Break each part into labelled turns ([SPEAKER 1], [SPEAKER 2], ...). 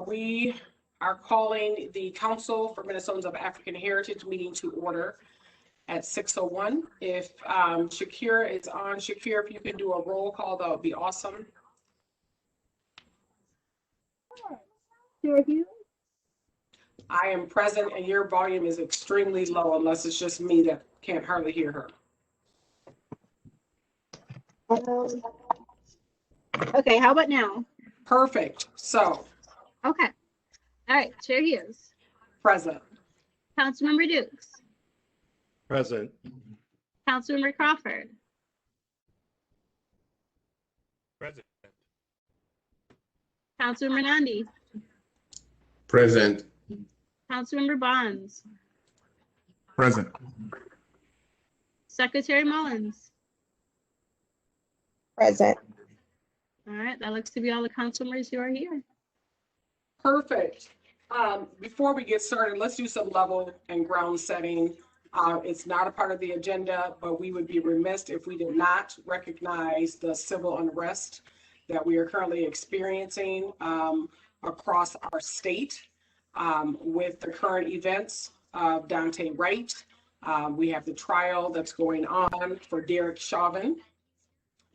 [SPEAKER 1] We are calling the Council for Minnesotans of African Heritage meeting to order at 6:01. If Shakira is on, Shakira, if you can do a roll call, that would be awesome. I am present and your volume is extremely low unless it's just me that can't hardly hear her.
[SPEAKER 2] Okay, how about now?
[SPEAKER 1] Perfect. So.
[SPEAKER 2] Okay. All right, Chair Hughes.
[SPEAKER 1] Present.
[SPEAKER 2] Councilmember Dukes.
[SPEAKER 3] Present.
[SPEAKER 2] Councilmember Crawford.
[SPEAKER 4] Present.
[SPEAKER 2] Councilmember Nandi.
[SPEAKER 5] Present.
[SPEAKER 2] Councilmember Bonds.
[SPEAKER 5] Present.
[SPEAKER 2] Secretary Mullins.
[SPEAKER 6] Present.
[SPEAKER 2] All right, that looks to be all the council members who are here.
[SPEAKER 1] Perfect. Before we get started, let's do some level and ground setting. It's not a part of the agenda, but we would be remiss if we did not recognize the civil unrest that we are currently experiencing across our state with the current events of Dante Wright. We have the trial that's going on for Derek Chauvin,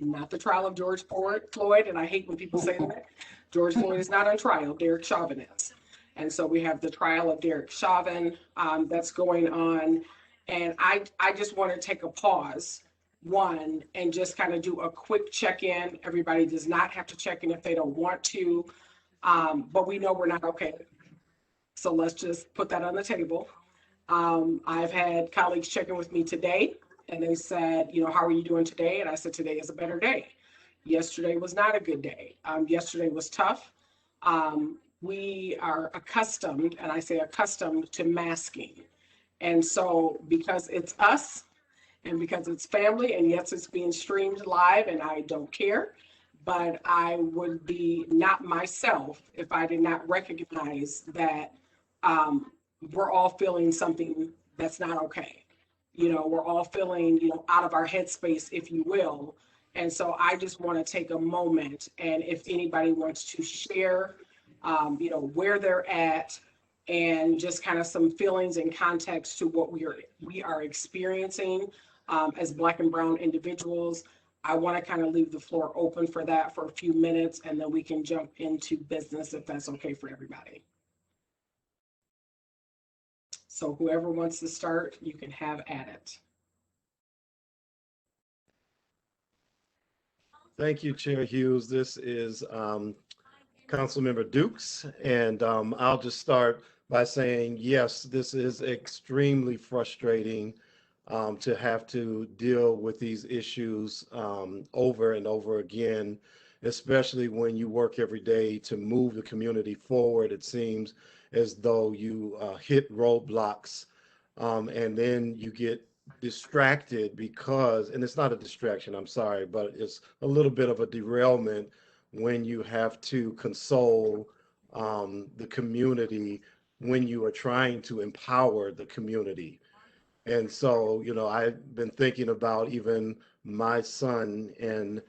[SPEAKER 1] not the trial of George Floyd, and I hate when people say that. George Floyd is not on trial, Derek Chauvin is. And so we have the trial of Derek Chauvin that's going on. And I just want to take a pause, one, and just kind of do a quick check-in. Everybody does not have to check in if they don't want to, but we know we're not okay. So let's just put that on the table. I've had colleagues check in with me today, and they said, you know, how are you doing today? And I said, today is a better day. Yesterday was not a good day. Yesterday was tough. We are accustomed, and I say accustomed, to masking. And so because it's us and because it's family, and yes, it's being streamed live and I don't care, but I would be not myself if I did not recognize that we're all feeling something that's not okay. You know, we're all feeling, you know, out of our headspace, if you will. And so I just want to take a moment, and if anybody wants to share, you know, where they're at and just kind of some feelings and context to what we are experiencing as Black and Brown individuals, I want to kind of leave the floor open for that for a few minutes, and then we can jump into business if that's okay for everybody. So whoever wants to start, you can have at it.
[SPEAKER 3] Thank you, Chair Hughes. This is Councilmember Dukes, and I'll just start by saying, yes, this is extremely frustrating to have to deal with these issues over and over again, especially when you work every day to move the community forward. It seems as though you hit roadblocks and then you get distracted because, and it's not a distraction, I'm sorry, but it's a little bit of a derailment when you have to console the community when you are trying to empower the community. And so, you know, I've been thinking about even my son and,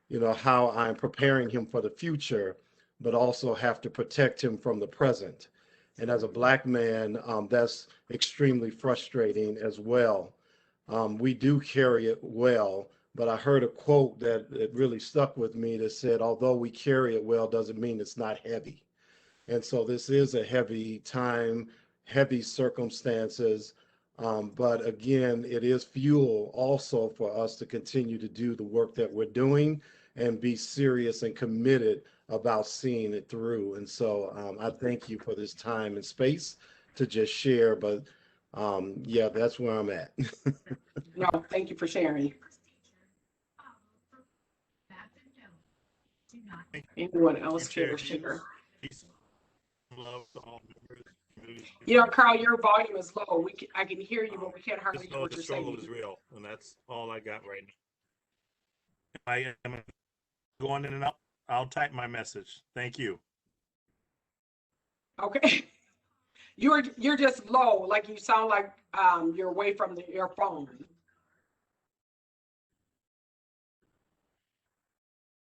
[SPEAKER 3] you know, how I'm preparing him for the future, but also have to protect him from the present. And as a Black man, that's extremely frustrating as well. We do carry it well, but I heard a quote that really stuck with me that said, although we carry it well, doesn't mean it's not heavy. And so this is a heavy time, heavy circumstances, but again, it is fuel also for us to continue to do the work that we're doing and be serious and committed about seeing it through. And so I thank you for this time and space to just share, but yeah, that's where I'm at.
[SPEAKER 1] No, thank you for sharing. Anyone else care to share? You know, Carl, your volume is low. I can hear you, but we can't hardly hear what you're saying.
[SPEAKER 4] The struggle is real, and that's all I got right now. I am going in and out. I'll type my message. Thank you.
[SPEAKER 1] Okay. You're just low, like you sound like you're away from your phone.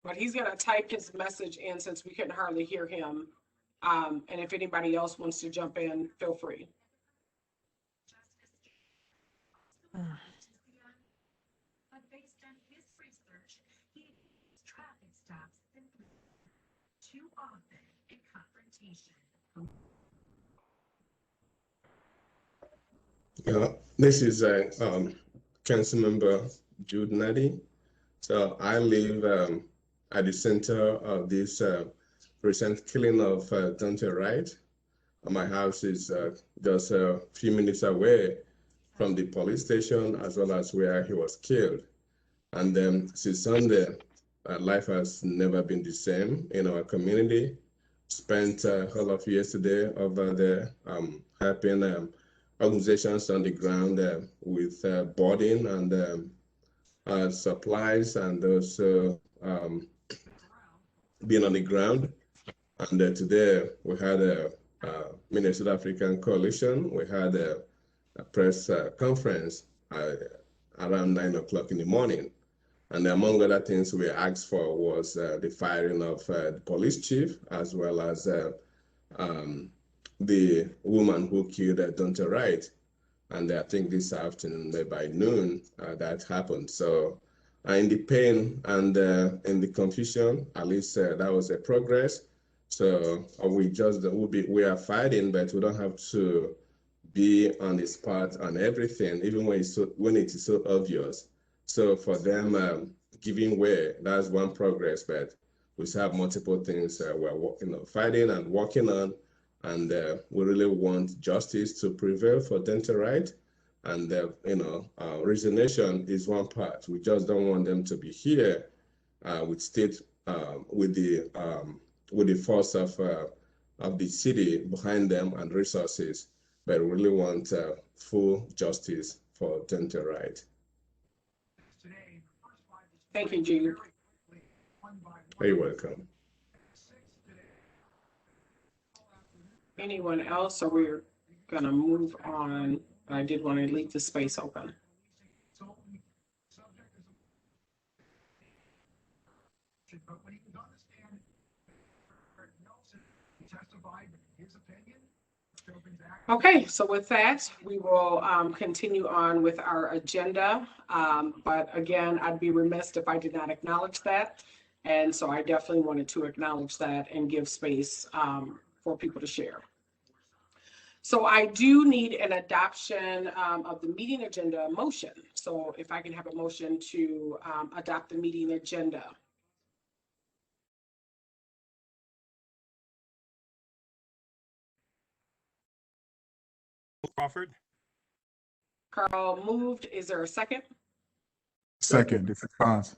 [SPEAKER 1] But he's gonna type his message in since we couldn't hardly hear him, And if anybody else wants to jump in, feel free.
[SPEAKER 5] Yeah, this is Councilmember Jude Nadi. So I live at the center of this recent killing of Dante Wright. My house is just a few minutes away from the police station as well as where he was killed. And since Sunday, life has never been the same in our community. Spent all of yesterday over there helping organizations on the ground with boarding and supplies, and also being on the ground. And today we had a Minnesota African Coalition. We had a press conference around 9 o'clock in the morning. And among other things we asked for was the firing of the police chief, as well as the woman who killed Dante Wright. And I think this afternoon, by noon, that happened. So in the pain and in the confusion, at least that was a progress. So we are fighting, but we don't have to be on the spot on everything, even when it is so obvious. So for them giving way, that's one progress, but we still have multiple things we're fighting and working on, and we really want justice to prevail for Dante Wright. And resignation is one part. We just don't want them to be here with the force of the city behind them and resources, but we really want full justice for Dante Wright.
[SPEAKER 1] Thank you, Jude.
[SPEAKER 5] You're welcome.
[SPEAKER 1] Anyone else, or we're gonna move on? I did want to leave the space open. Okay, so with that, we will continue on with our agenda. But again, I'd be remiss if I did not acknowledge that. And so I definitely wanted to acknowledge that and give space for people to share. So I do need an adoption of the meeting agenda motion. So if I can have a motion to adopt the meeting agenda.
[SPEAKER 4] Crawford.
[SPEAKER 1] Carl moved. Is there a second?
[SPEAKER 5] Second, this is Fonz.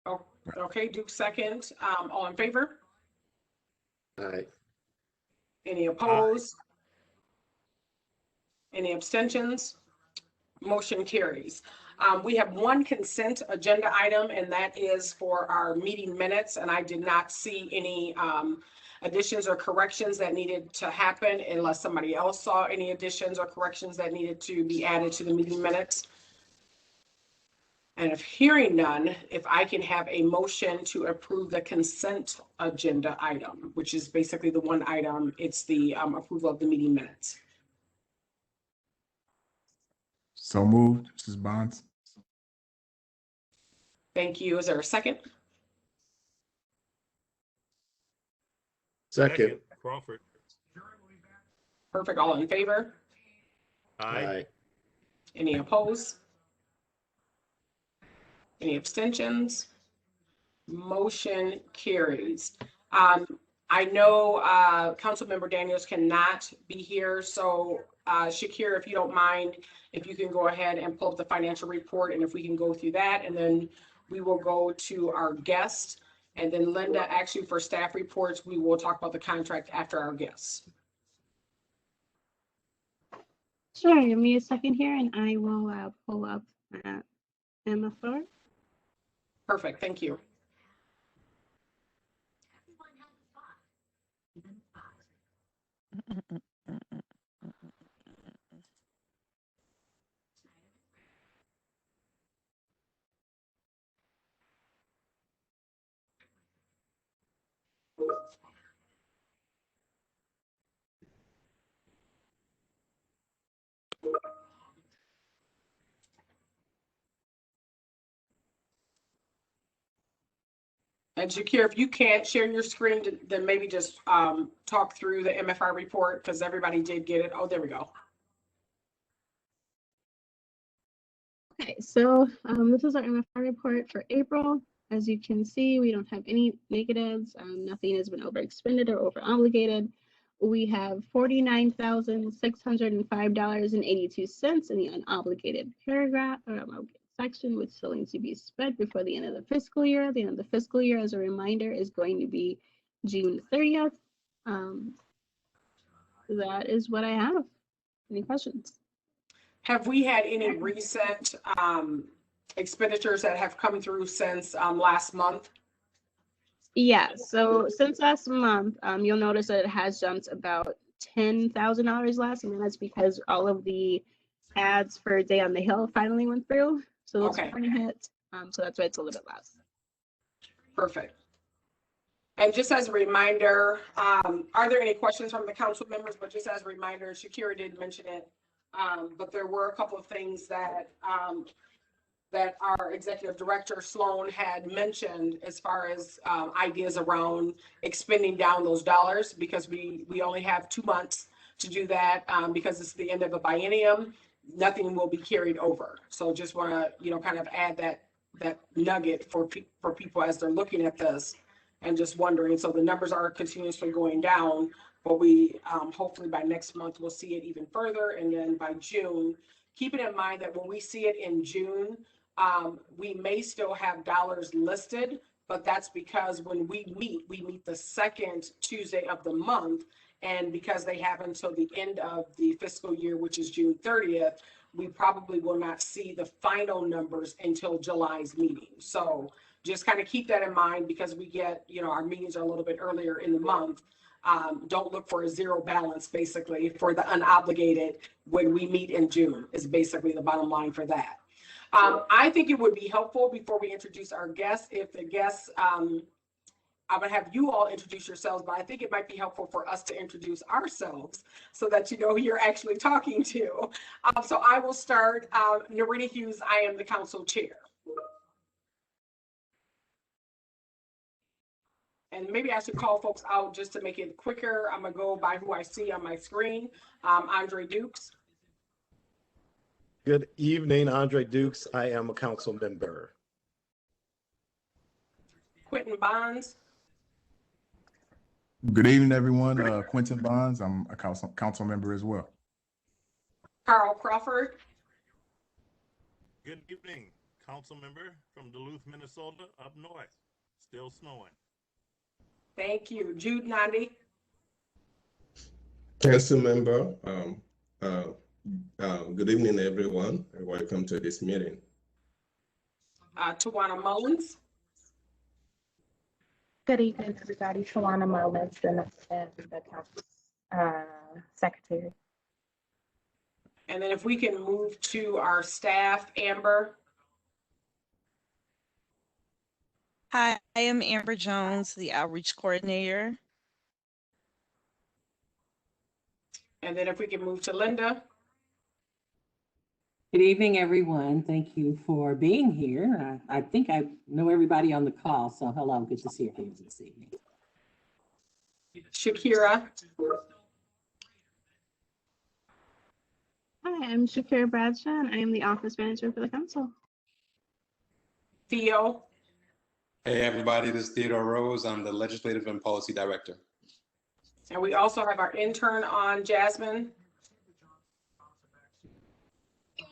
[SPEAKER 1] Oh, okay, Duke second. All in favor?
[SPEAKER 3] Aye.
[SPEAKER 1] Any opposed? Any abstentions? Motion carries. We have one consent agenda item, and that is for our meeting minutes. And I did not see any additions or corrections that needed to happen unless somebody else saw any additions or corrections that needed to be added to the meeting minutes. And if hearing none, if I can have a motion to approve the consent agenda item, which is basically the one item, it's the approval of the meeting minutes.
[SPEAKER 5] So moved, this is Bonds.
[SPEAKER 1] Thank you. Is there a second?
[SPEAKER 3] Second.
[SPEAKER 4] Crawford.
[SPEAKER 1] Perfect. All in favor?
[SPEAKER 4] Aye.
[SPEAKER 1] Any opposed? Any abstentions? Motion carries. I know Councilmember Daniels cannot be here, so Shakir, if you don't mind, if you can go ahead and pull up the financial report, and if we can go through that, and then we will go to our guests. And then Linda, actually for staff reports, we will talk about the contract after our guests.
[SPEAKER 2] Sure, give me a second here and I will pull up Emma Fleur.
[SPEAKER 1] Perfect, thank you. And Shakir, if you can't share your screen, then maybe just talk through the MFR report because everybody did get it. Oh, there we go.
[SPEAKER 2] Okay, so this is our MFR report for April. As you can see, we don't have any negatives. Nothing has been overexpended or over obligated. We have $49,605.82 in the unobligated paragraph or section, which still needs to be spent before the end of the fiscal year. The end of the fiscal year, as a reminder, is going to be June 30th. That is what I have. Any questions?
[SPEAKER 1] Have we had any recent expenditures that have come through since last month?
[SPEAKER 2] Yeah, so since last month, you'll notice that it has jumped about $10,000 less, and that's because all of the ads for Day on the Hill finally went through. So those
[SPEAKER 1] Okay.
[SPEAKER 2] finally hit. So that's why it's a little bit less.
[SPEAKER 1] Perfect. And just as a reminder, are there any questions from the council members? But just as a reminder, Shakira did mention it, but there were a couple of things that that our executive director Sloan had mentioned as far as ideas around expending down those dollars, because we only have 2 months to do that, because it's the end of a biennium. Nothing will be carried over. So just want to, kind of add that nugget for people as they're looking at this and just wondering. So the numbers are continuously going down, but we hopefully by next month we'll see it even further, and then by June, keeping in mind that when we see it in June, we may still have dollars listed, but that's because when we meet the second Tuesday of the month. And because they have until the end of the fiscal year, which is June 30th, we probably will not see the final numbers until July's meeting. So just kind of keep that in mind, because we get, our meetings are a little bit earlier in the month. Don't look for a zero balance, basically, for the unobligated when we meet in June, is basically the bottom line for that. I think it would be helpful before we introduce our guests, if the guests, I'm going to have you all introduce yourselves, but I think it might be helpful for us to introduce ourselves so that you know who you're actually talking to. So I will start. Narita Hughes, I am the council chair. And maybe I should call folks out just to make it quicker. I'm going to go by who I see on my screen. Andre Dukes.
[SPEAKER 3] Good evening, Andre Dukes. I am a council member.
[SPEAKER 1] Quentin Bonds.
[SPEAKER 6] Good evening, everyone. Quentin Bonds. I'm a council member as well.
[SPEAKER 1] Carl Crawford.
[SPEAKER 4] Good evening, council member from Duluth, Minnesota, up north. Still snowing.
[SPEAKER 1] Thank you. Jude Nandi.
[SPEAKER 5] Council member, good evening, everyone, and welcome to this meeting.
[SPEAKER 1] Tawana Mullins.
[SPEAKER 7] Good evening, everybody. Tawana Mullins, the council secretary.
[SPEAKER 1] And then if we can move to our staff, Amber.
[SPEAKER 8] Hi, I am Amber Jones, the outreach coordinator.
[SPEAKER 1] And then if we can move to Linda.
[SPEAKER 9] Good evening, everyone. Thank you for being here. I think I know everybody on the call, so hello, good to see you here this evening.
[SPEAKER 1] Shakira.
[SPEAKER 2] Hi, I'm Shakira Bradshaw, and I am the office manager for the council.
[SPEAKER 1] Theo.
[SPEAKER 10] Hey, everybody, this is Theodore Rose. I'm the legislative and policy director.
[SPEAKER 1] And we also have our intern on, Jasmine.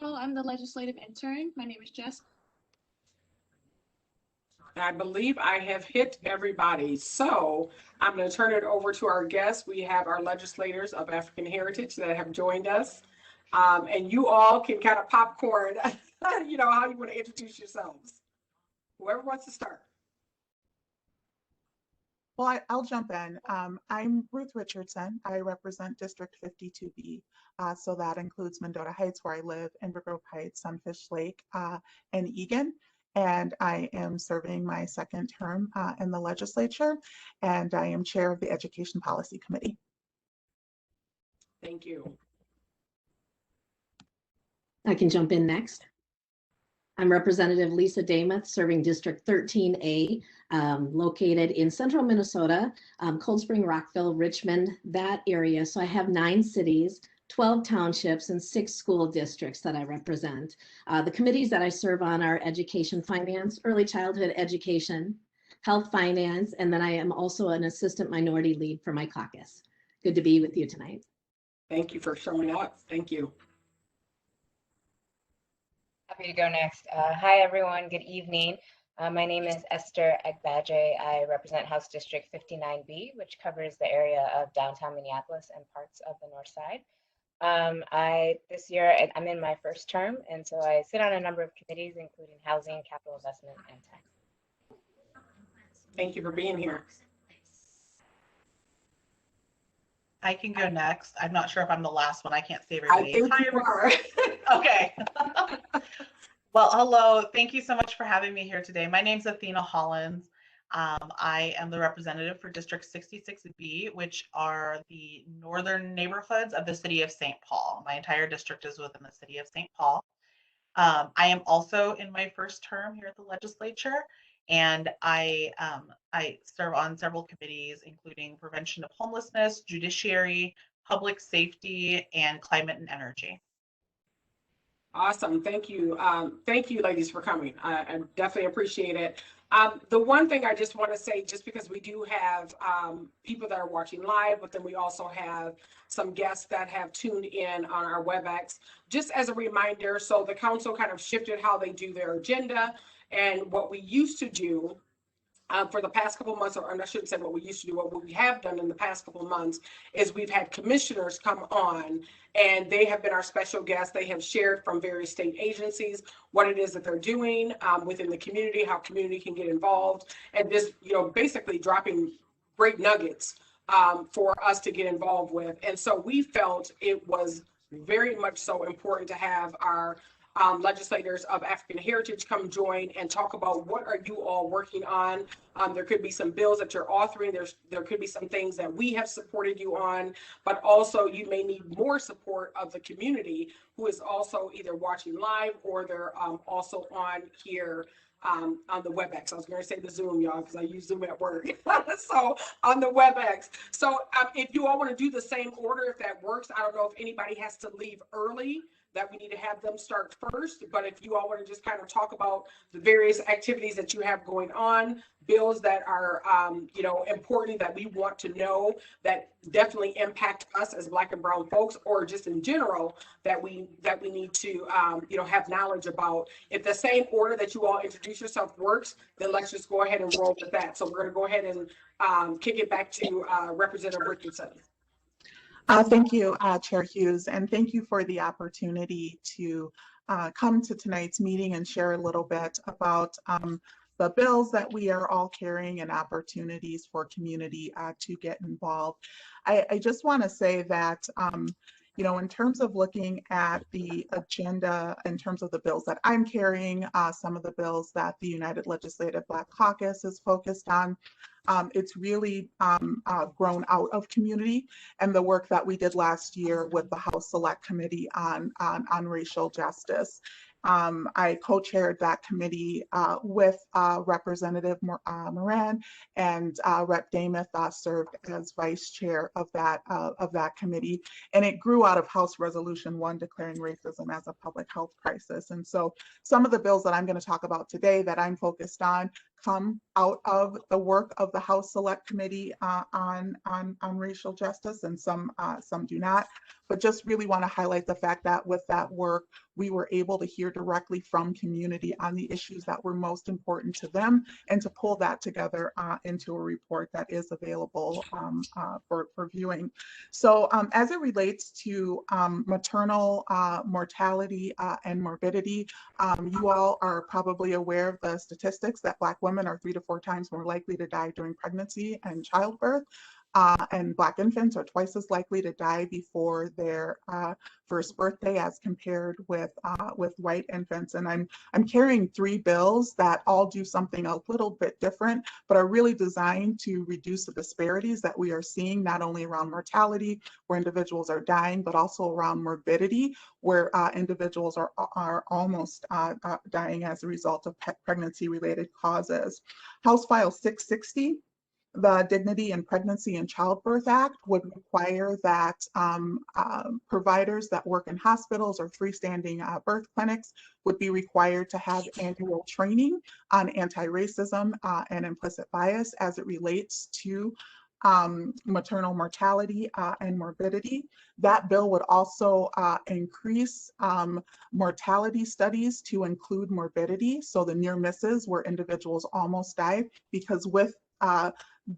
[SPEAKER 11] Hello, I'm the legislative intern. My name is Jess.
[SPEAKER 1] I believe I have hit everybody. So I'm going to turn it over to our guests. We have our legislators of African Heritage that have joined us. And you all can kind of popcorn, how you want to introduce yourselves. Whoever wants to start.
[SPEAKER 12] Well, I'll jump in. I'm Ruth Richardson. I represent District 52B. So that includes Mendota Heights, where I live, Inver Grove Heights, Sunfish Lake, and Egan. And I am serving my second term in the legislature, and I am chair of the Education Policy Committee.
[SPEAKER 1] Thank you.
[SPEAKER 13] I can jump in next. I'm Representative Lisa Demuth, serving District 13A, located in central Minnesota, Cold Spring, Rockville, Richmond, that area. So I have 9 cities, 12 townships, and 6 school districts that I represent. The committees that I serve on are education, finance, early childhood education, health, finance, and then I am also an assistant minority lead for my caucus. Good to be with you tonight.
[SPEAKER 1] Thank you for showing up. Thank you.
[SPEAKER 14] Happy to go next. Hi, everyone. Good evening. My name is Esther Agbaje. I represent House District 59B, which covers the area of downtown Minneapolis and parts of the North Side. This year, I'm in my first term, and so I sit on a number of committees, including housing, capital investment, and tax.
[SPEAKER 1] Thank you for being here.
[SPEAKER 15] I can go next. I'm not sure if I'm the last one. I can't see everybody.
[SPEAKER 1] I think you are.
[SPEAKER 15] Okay. Well, hello. Thank you so much for having me here today. My name's Athena Hollins. I am the representative for District 66B, which are the northern neighborhoods of the city of St. Paul. My entire district is within the city of St. Paul. I am also in my first term here at the legislature, and I serve on several committees, including prevention of homelessness, judiciary, public safety, and climate and energy.
[SPEAKER 1] Awesome. Thank you. Thank you, ladies, for coming. I definitely appreciate it. The one thing I just want to say, just because we do have people that are watching live, but then we also have some guests that have tuned in on our WebEx, just as a reminder, so the council kind of shifted how they do their agenda, and what we used to do for the past couple of months, or I shouldn't say what we used to do, what we have done in the past couple of months is we've had commissioners come on, and they have been our special guests. They have shared from various state agencies what it is that they're doing within the community, how community can get involved, and just, basically dropping great nuggets for us to get involved with. And so we felt it was very much so important to have our legislators of African heritage come join and talk about what are you all working on. There could be some bills that you're authoring. There could be some things that we have supported you on, but also you may need more support of the community who is also either watching live or they're also on here on the WebEx. I was going to say the Zoom, y'all, because I use Zoom at work. So on the WebEx. So if you all want to do the same order, if that works, I don't know if anybody has to leave early, that we need to have them start first. But if you all want to just kind of talk about the various activities that you have going on, bills that are, important that we want to know that definitely impact us as Black and brown folks, or just in general that we need to, have knowledge about. If the same order that you all introduce yourself works, then let's just go ahead and roll with that. So we're going to go ahead and kick it back to Representative Richardson.
[SPEAKER 12] Thank you, Chair Hughes, and thank you for the opportunity to come to tonight's meeting and share a little bit about the bills that we are all carrying and opportunities for community to get involved. I just want to say that, in terms of looking at the agenda, in terms of the bills that I'm carrying, some of the bills that the United Legislative Black Caucus is focused on, it's really grown out of community and the work that we did last year with the House Select Committee on racial justice. I co-chaired that committee with Representative Moran, and Rep. Demuth served as vice chair of that committee, and it grew out of House Resolution 1 declaring racism as a public health crisis. And so some of the bills that I'm going to talk about today that I'm focused on come out of the work of the House Select Committee on racial justice, and some do not. But just really want to highlight the fact that with that work, we were able to hear directly from community on the issues that were most important to them, and to pull that together into a report that is available for viewing. So as it relates to maternal mortality and morbidity, you all are probably aware of the statistics that Black women are 3 to 4 times more likely to die during pregnancy and childbirth. and Black infants are twice as likely to die before their first birthday as compared with white infants. And I'm carrying 3 bills that all do something a little bit different, but are really designed to reduce the disparities that we are seeing, not only around mortality, where individuals are dying, but also around morbidity, where individuals are almost dying as a result of pregnancy-related causes. House File 660, the Dignity in Pregnancy and Childbirth Act, would require that providers that work in hospitals or freestanding birth clinics would be required to have annual training on anti-racism and implicit bias as it relates to maternal mortality and morbidity. That bill would also increase mortality studies to include morbidity, so the near misses where individuals almost die, because with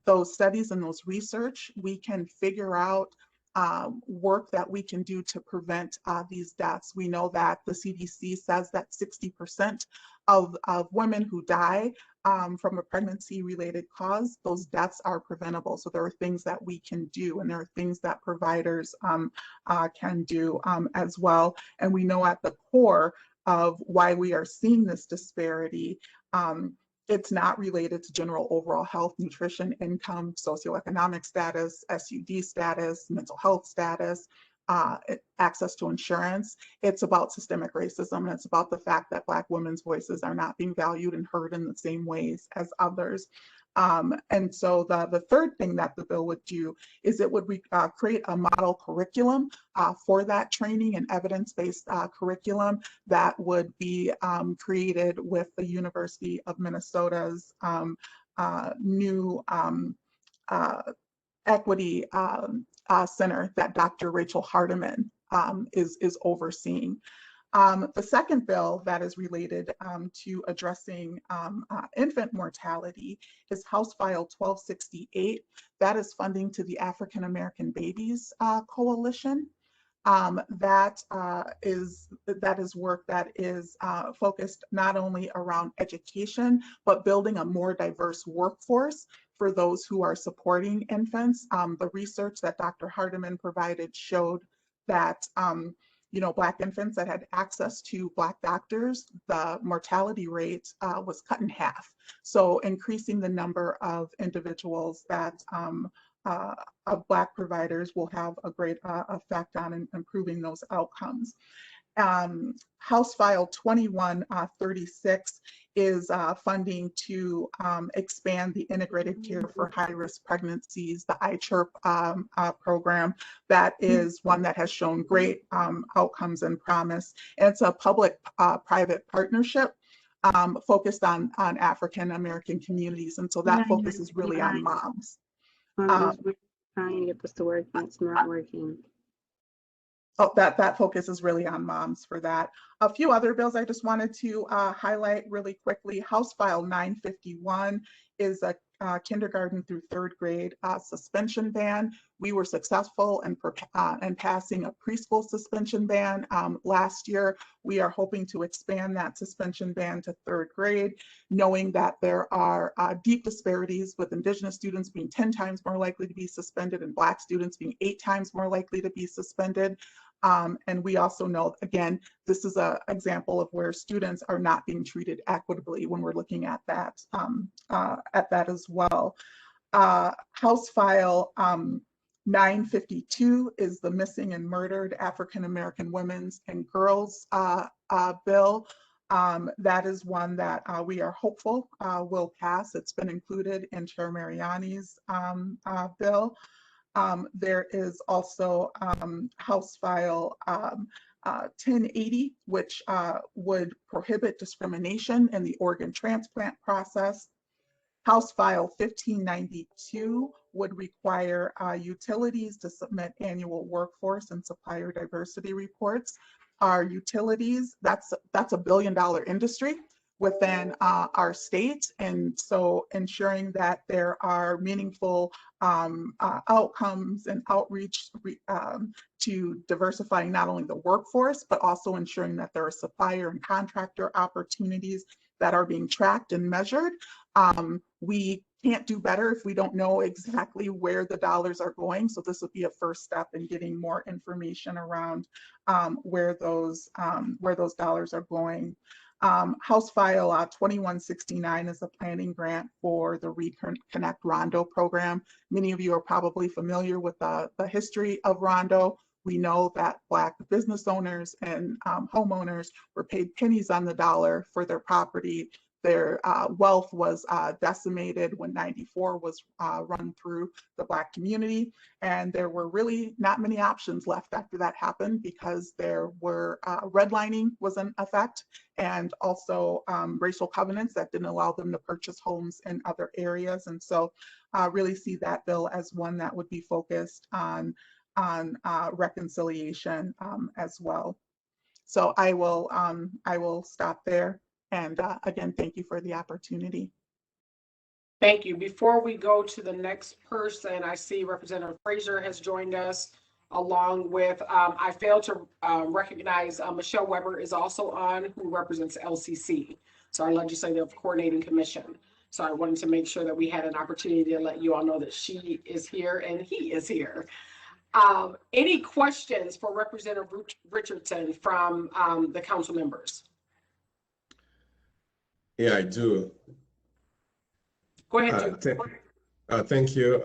[SPEAKER 12] those studies and those research, we can figure out work that we can do to prevent these deaths. We know that the CDC says that 60% of women who die from a pregnancy-related cause, those deaths are preventable. So there are things that we can do, and there are things that providers can do as well. And we know at the core of why we are seeing this disparity, it's not related to general overall health, nutrition, income, socioeconomic status, SUD status, mental health status, access to insurance. It's about systemic racism, and it's about the fact that Black women's voices are not being valued and heard in the same ways as others. And so the third thing that the bill would do is it would create a model curriculum for that training and evidence-based curriculum that would be created with the University of Minnesota's new equity center that Dr. Rachel Hardiman is overseeing. The second bill that is related to addressing infant mortality is House File 1268. That is funding to the African American Babies Coalition. That is work that is focused not only around education, but building a more diverse workforce for those who are supporting infants. The research that Dr. Hardiman provided showed that Black infants that had access to Black doctors, the mortality rate was cut in half. So increasing the number of individuals that of Black providers will have a great effect on improving those outcomes. House File 2136 is funding to expand the integrated care for high-risk pregnancies, the iChirp program. That is one that has shown great outcomes and promise. And it's a public-private partnership focused on African American communities. And so that focus is really on moms.
[SPEAKER 2] I'm just trying to get this to work, and it's not working.
[SPEAKER 12] That focus is really on moms for that. A few other bills I just wanted to highlight really quickly. House File 951 is a kindergarten through 3rd grade suspension ban. We were successful in passing a preschool suspension ban last year. We are hoping to expand that suspension ban to 3rd grade, knowing that there are deep disparities with Indigenous students being 10 times more likely to be suspended and Black students being 8 times more likely to be suspended. And we also know, again, this is an example of where students are not being treated equitably when we're looking at that as well. House File 952 is the Missing and Murdered African American Women's and Girls bill. That is one that we are hopeful will pass. It's been included in Chair Mariani's bill. There is also House File 1080, which would prohibit discrimination in the organ transplant process. House File 1592 would require utilities to submit annual workforce and supplier diversity reports. Our utilities, that's a $1 billion industry within our state, and so ensuring that there are meaningful outcomes and outreach to diversifying not only the workforce, but also ensuring that there are supplier and contractor opportunities that are being tracked and measured. We can't do better if we don't know exactly where the dollars are going. So this would be a first step in getting more information around where those dollars are going. House File 2169 is a planning grant for the Reconnect Rondo program. Many of you are probably familiar with the history of Rondo. We know that Black business owners and homeowners were paid pennies on the dollar for their property. Their wealth was decimated when 94 was run through the Black community. And there were really not many options left after that happened, because there were redlining was in effect, and also racial covenants that didn't allow them to purchase homes in other areas. And so I really see that bill as one that would be focused on reconciliation as well. So I will stop there. And again, thank you for the opportunity.
[SPEAKER 1] Thank you. Before we go to the next person, I see Representative Frazier has joined us, along with, I failed to recognize Michelle Weber is also on, who represents LCC, so our Legislative Coordinating Commission. So I wanted to make sure that we had an opportunity to let you all know that she is here and he is here. Any questions for Representative Richardson from the council members?
[SPEAKER 5] Yeah, I do.
[SPEAKER 1] Go ahead.
[SPEAKER 5] Thank you,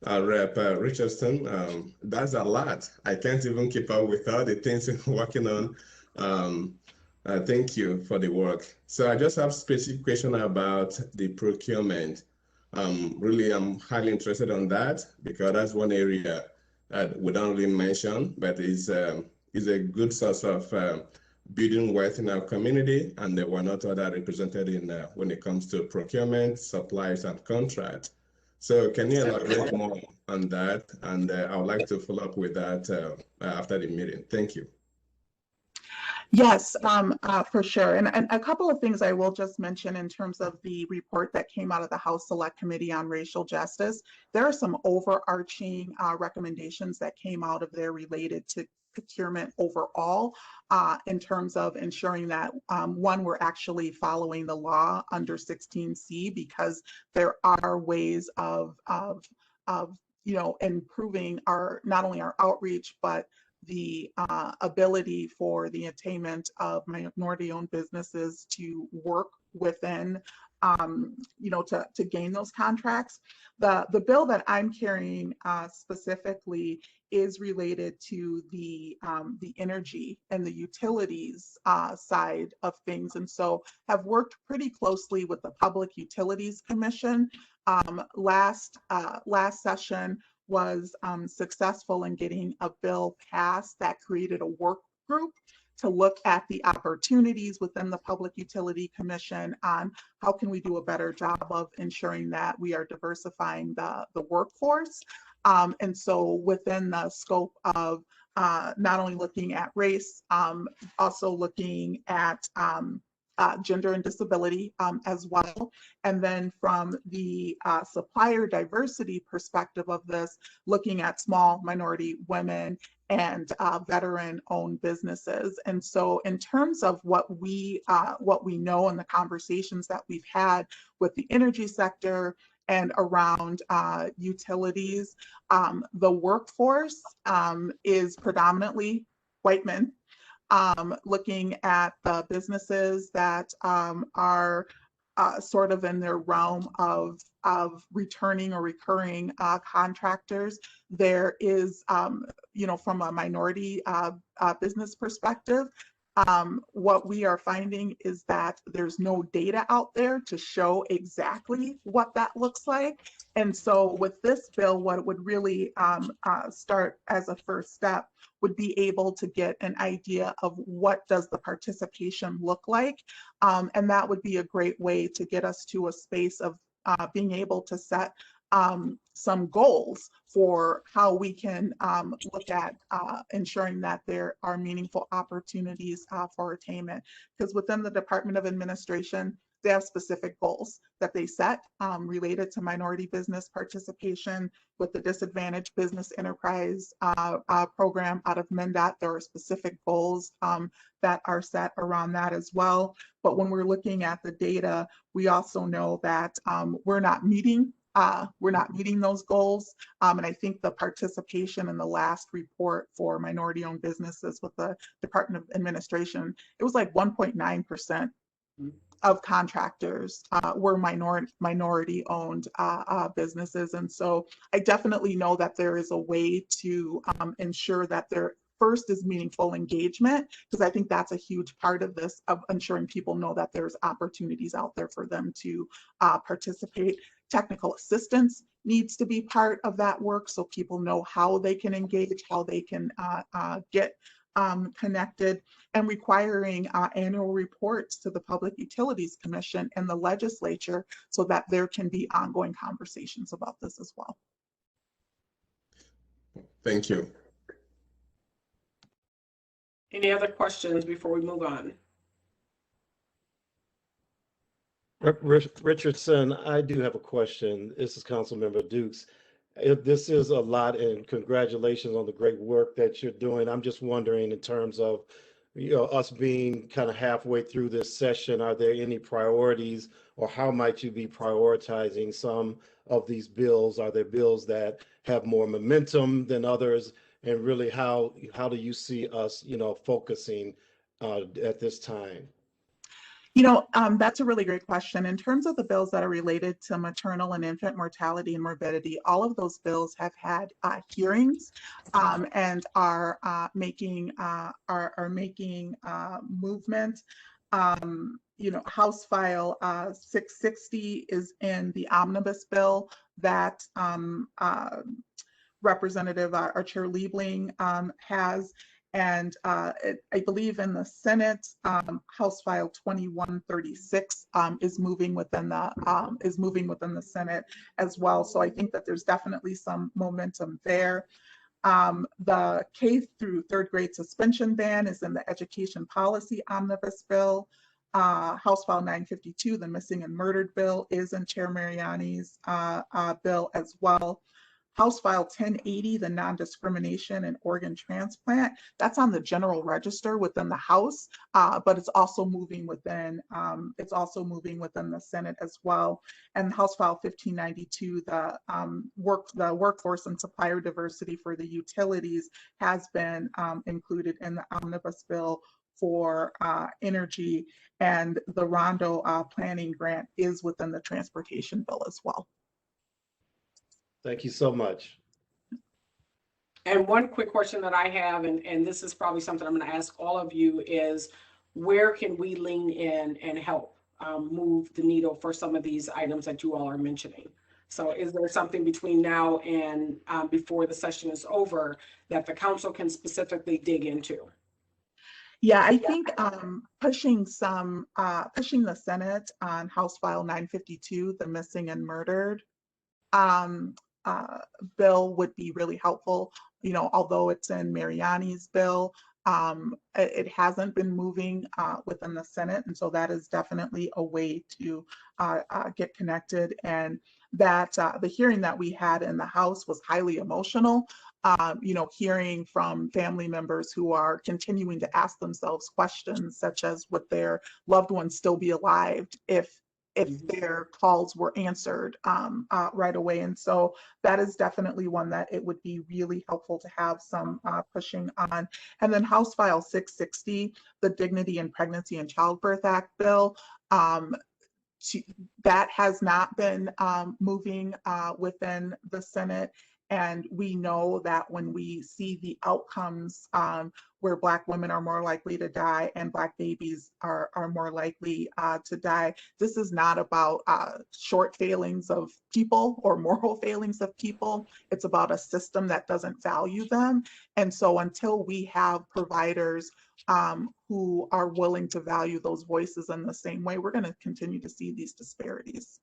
[SPEAKER 5] Rep. Richardson. That's a lot. I can't even keep up with all the things we're working on. Thank you for the work. So I just have a specific question about the procurement. Really, I'm highly interested on that, because that's one area that we don't really mention, but is a good source of building wealth in our community, and they were not all that represented in when it comes to procurement, supplies, and contracts. So can you elaborate more on that? And I would like to follow up with that after the meeting. Thank you.
[SPEAKER 12] Yes, for sure. And a couple of things I will just mention in terms of the report that came out of the House Select Committee on Racial Justice. There are some overarching recommendations that came out of there related to procurement overall, in terms of ensuring that one, we're actually following the law under 16C, because there are ways of improving our, not only our outreach, but the ability for the attainment of minority-owned businesses to work within, to gain those contracts. The bill that I'm carrying specifically is related to the energy and the utilities side of things, and so have worked pretty closely with the Public Utilities Commission. Last session was successful in getting a bill passed that created a work group to look at the opportunities within the Public Utility Commission on how can we do a better job of ensuring that we are diversifying the workforce. And so within the scope of not only looking at race, also looking at gender and disability as well. And then from the supplier diversity perspective of this, looking at small minority women and veteran-owned businesses. And so in terms of what we know and the conversations that we've had with the energy sector and around utilities, the workforce is predominantly white men. Looking at the businesses that are sort of in their realm of returning or recurring contractors, there is, from a minority business perspective, what we are finding is that there's no data out there to show exactly what that looks like. And so with this bill, what would really start as a first step would be able to get an idea of what does the participation look like. And that would be a great way to get us to a space of being able to set some goals for how we can look at ensuring that there are meaningful opportunities for attainment. Because within the Department of Administration, they have specific goals that they set related to minority business participation. With the Disadvantaged Business Enterprise program out of MnDOT, there are specific goals that are set around that as well. But when we're looking at the data, we also know that we're not meeting those goals. And I think the participation in the last report for minority-owned businesses with the Department of Administration, it was like 1.9% of contractors were minority-owned businesses. And so I definitely know that there is a way to ensure that there first is meaningful engagement, because I think that's a huge part of this, of ensuring people know that there's opportunities out there for them to participate. Technical assistance needs to be part of that work so people know how they can engage, how they can get connected, and requiring annual reports to the Public Utilities Commission and the legislature so that there can be ongoing conversations about this as well.
[SPEAKER 5] Thank you.
[SPEAKER 1] Any other questions before we move on?
[SPEAKER 3] Richardson, I do have a question. This is Councilmember Dukes. This is a lot, and congratulations on the great work that you're doing. I'm just wondering, in terms of us being kind of halfway through this session, are there any priorities, or how might you be prioritizing some of these bills? Are there bills that have more momentum than others? And really, how do you see us, focusing at this time?
[SPEAKER 12] That's a really great question. In terms of the bills that are related to maternal and infant mortality and morbidity, all of those bills have had hearings and are making movement. House File 660 is in the omnibus bill that Representative Chair Liebling has. And I believe in the Senate, House File 2136 is moving within the Senate as well. So I think that there's definitely some momentum there. The K through third grade suspension ban is in the Education Policy Omnibus Bill. House File 952, the Missing and Murdered Bill, is in Chair Mariani's bill as well. House File 1080, the non-discrimination and organ transplant, that's on the general register within the House, but it's also moving within the Senate as well. And House File 1592, the workforce and supplier diversity for the utilities, has been included in the omnibus bill for energy, and the Rondo planning grant is within the transportation bill as well.
[SPEAKER 3] Thank you so much.
[SPEAKER 1] And one quick question that I have, and this is probably something I'm going to ask all of you, is where can we lean in and help move the needle for some of these items that you all are mentioning? So is there something between now and before the session is over that the council can specifically dig into?
[SPEAKER 12] Yeah, I think pushing the Senate on House File 952, the missing and murdered bill, would be really helpful. Although it's in Mariani's bill, it hasn't been moving within the Senate, and so that is definitely a way to get connected. And that the hearing that we had in the House was highly emotional. Hearing from family members who are continuing to ask themselves questions such as, would their loved ones still be alive if their calls were answered right away. And so that is definitely one that it would be really helpful to have some pushing on. And then House File 660, the Dignity in Pregnancy and Childbirth Act bill, that has not been moving within the Senate. And we know that when we see the outcomes where Black women are more likely to die and Black babies are more likely to die, this is not about short failings of people or moral failings of people. It's about a system that doesn't value them. And so until we have providers who are willing to value those voices in the same way, we're going to continue to see these disparities.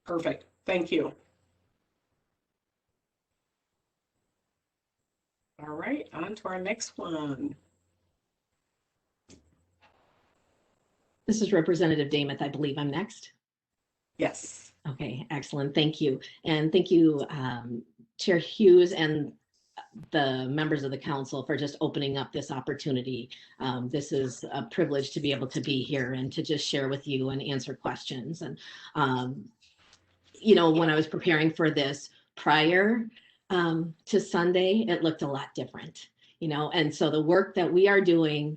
[SPEAKER 1] Perfect. Thank you. All right, on to our next one.
[SPEAKER 13] This is Representative Demuth. I believe I'm next.
[SPEAKER 1] Yes.
[SPEAKER 13] Okay, excellent. Thank you. And thank you, Chair Hughes and the members of the council for just opening up this opportunity. This is a privilege to be able to be here and to just share with you and answer questions. And, you know, when I was preparing for this prior to Sunday, it looked a lot different, you know, and so the work that we are doing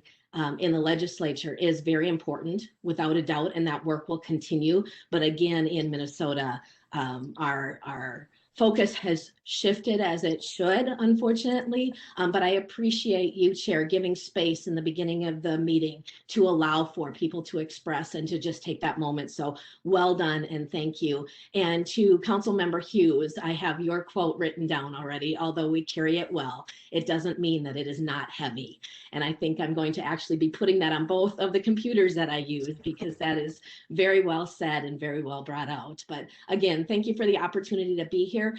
[SPEAKER 13] in the legislature is very important, without a doubt, and that work will continue. But again, in Minnesota, our focus has shifted, as it should, unfortunately, but I appreciate you, Chair, giving space in the beginning of the meeting to allow for people to express and to just take that moment. So well done and thank you. And to Councilmember Hughes, I have your quote written down already. Although we carry it well, it doesn't mean that it is not heavy. And I think I'm going to actually be putting that on both of the computers that I use, because that is very well said and very well brought out. But again, thank you for the opportunity to be here.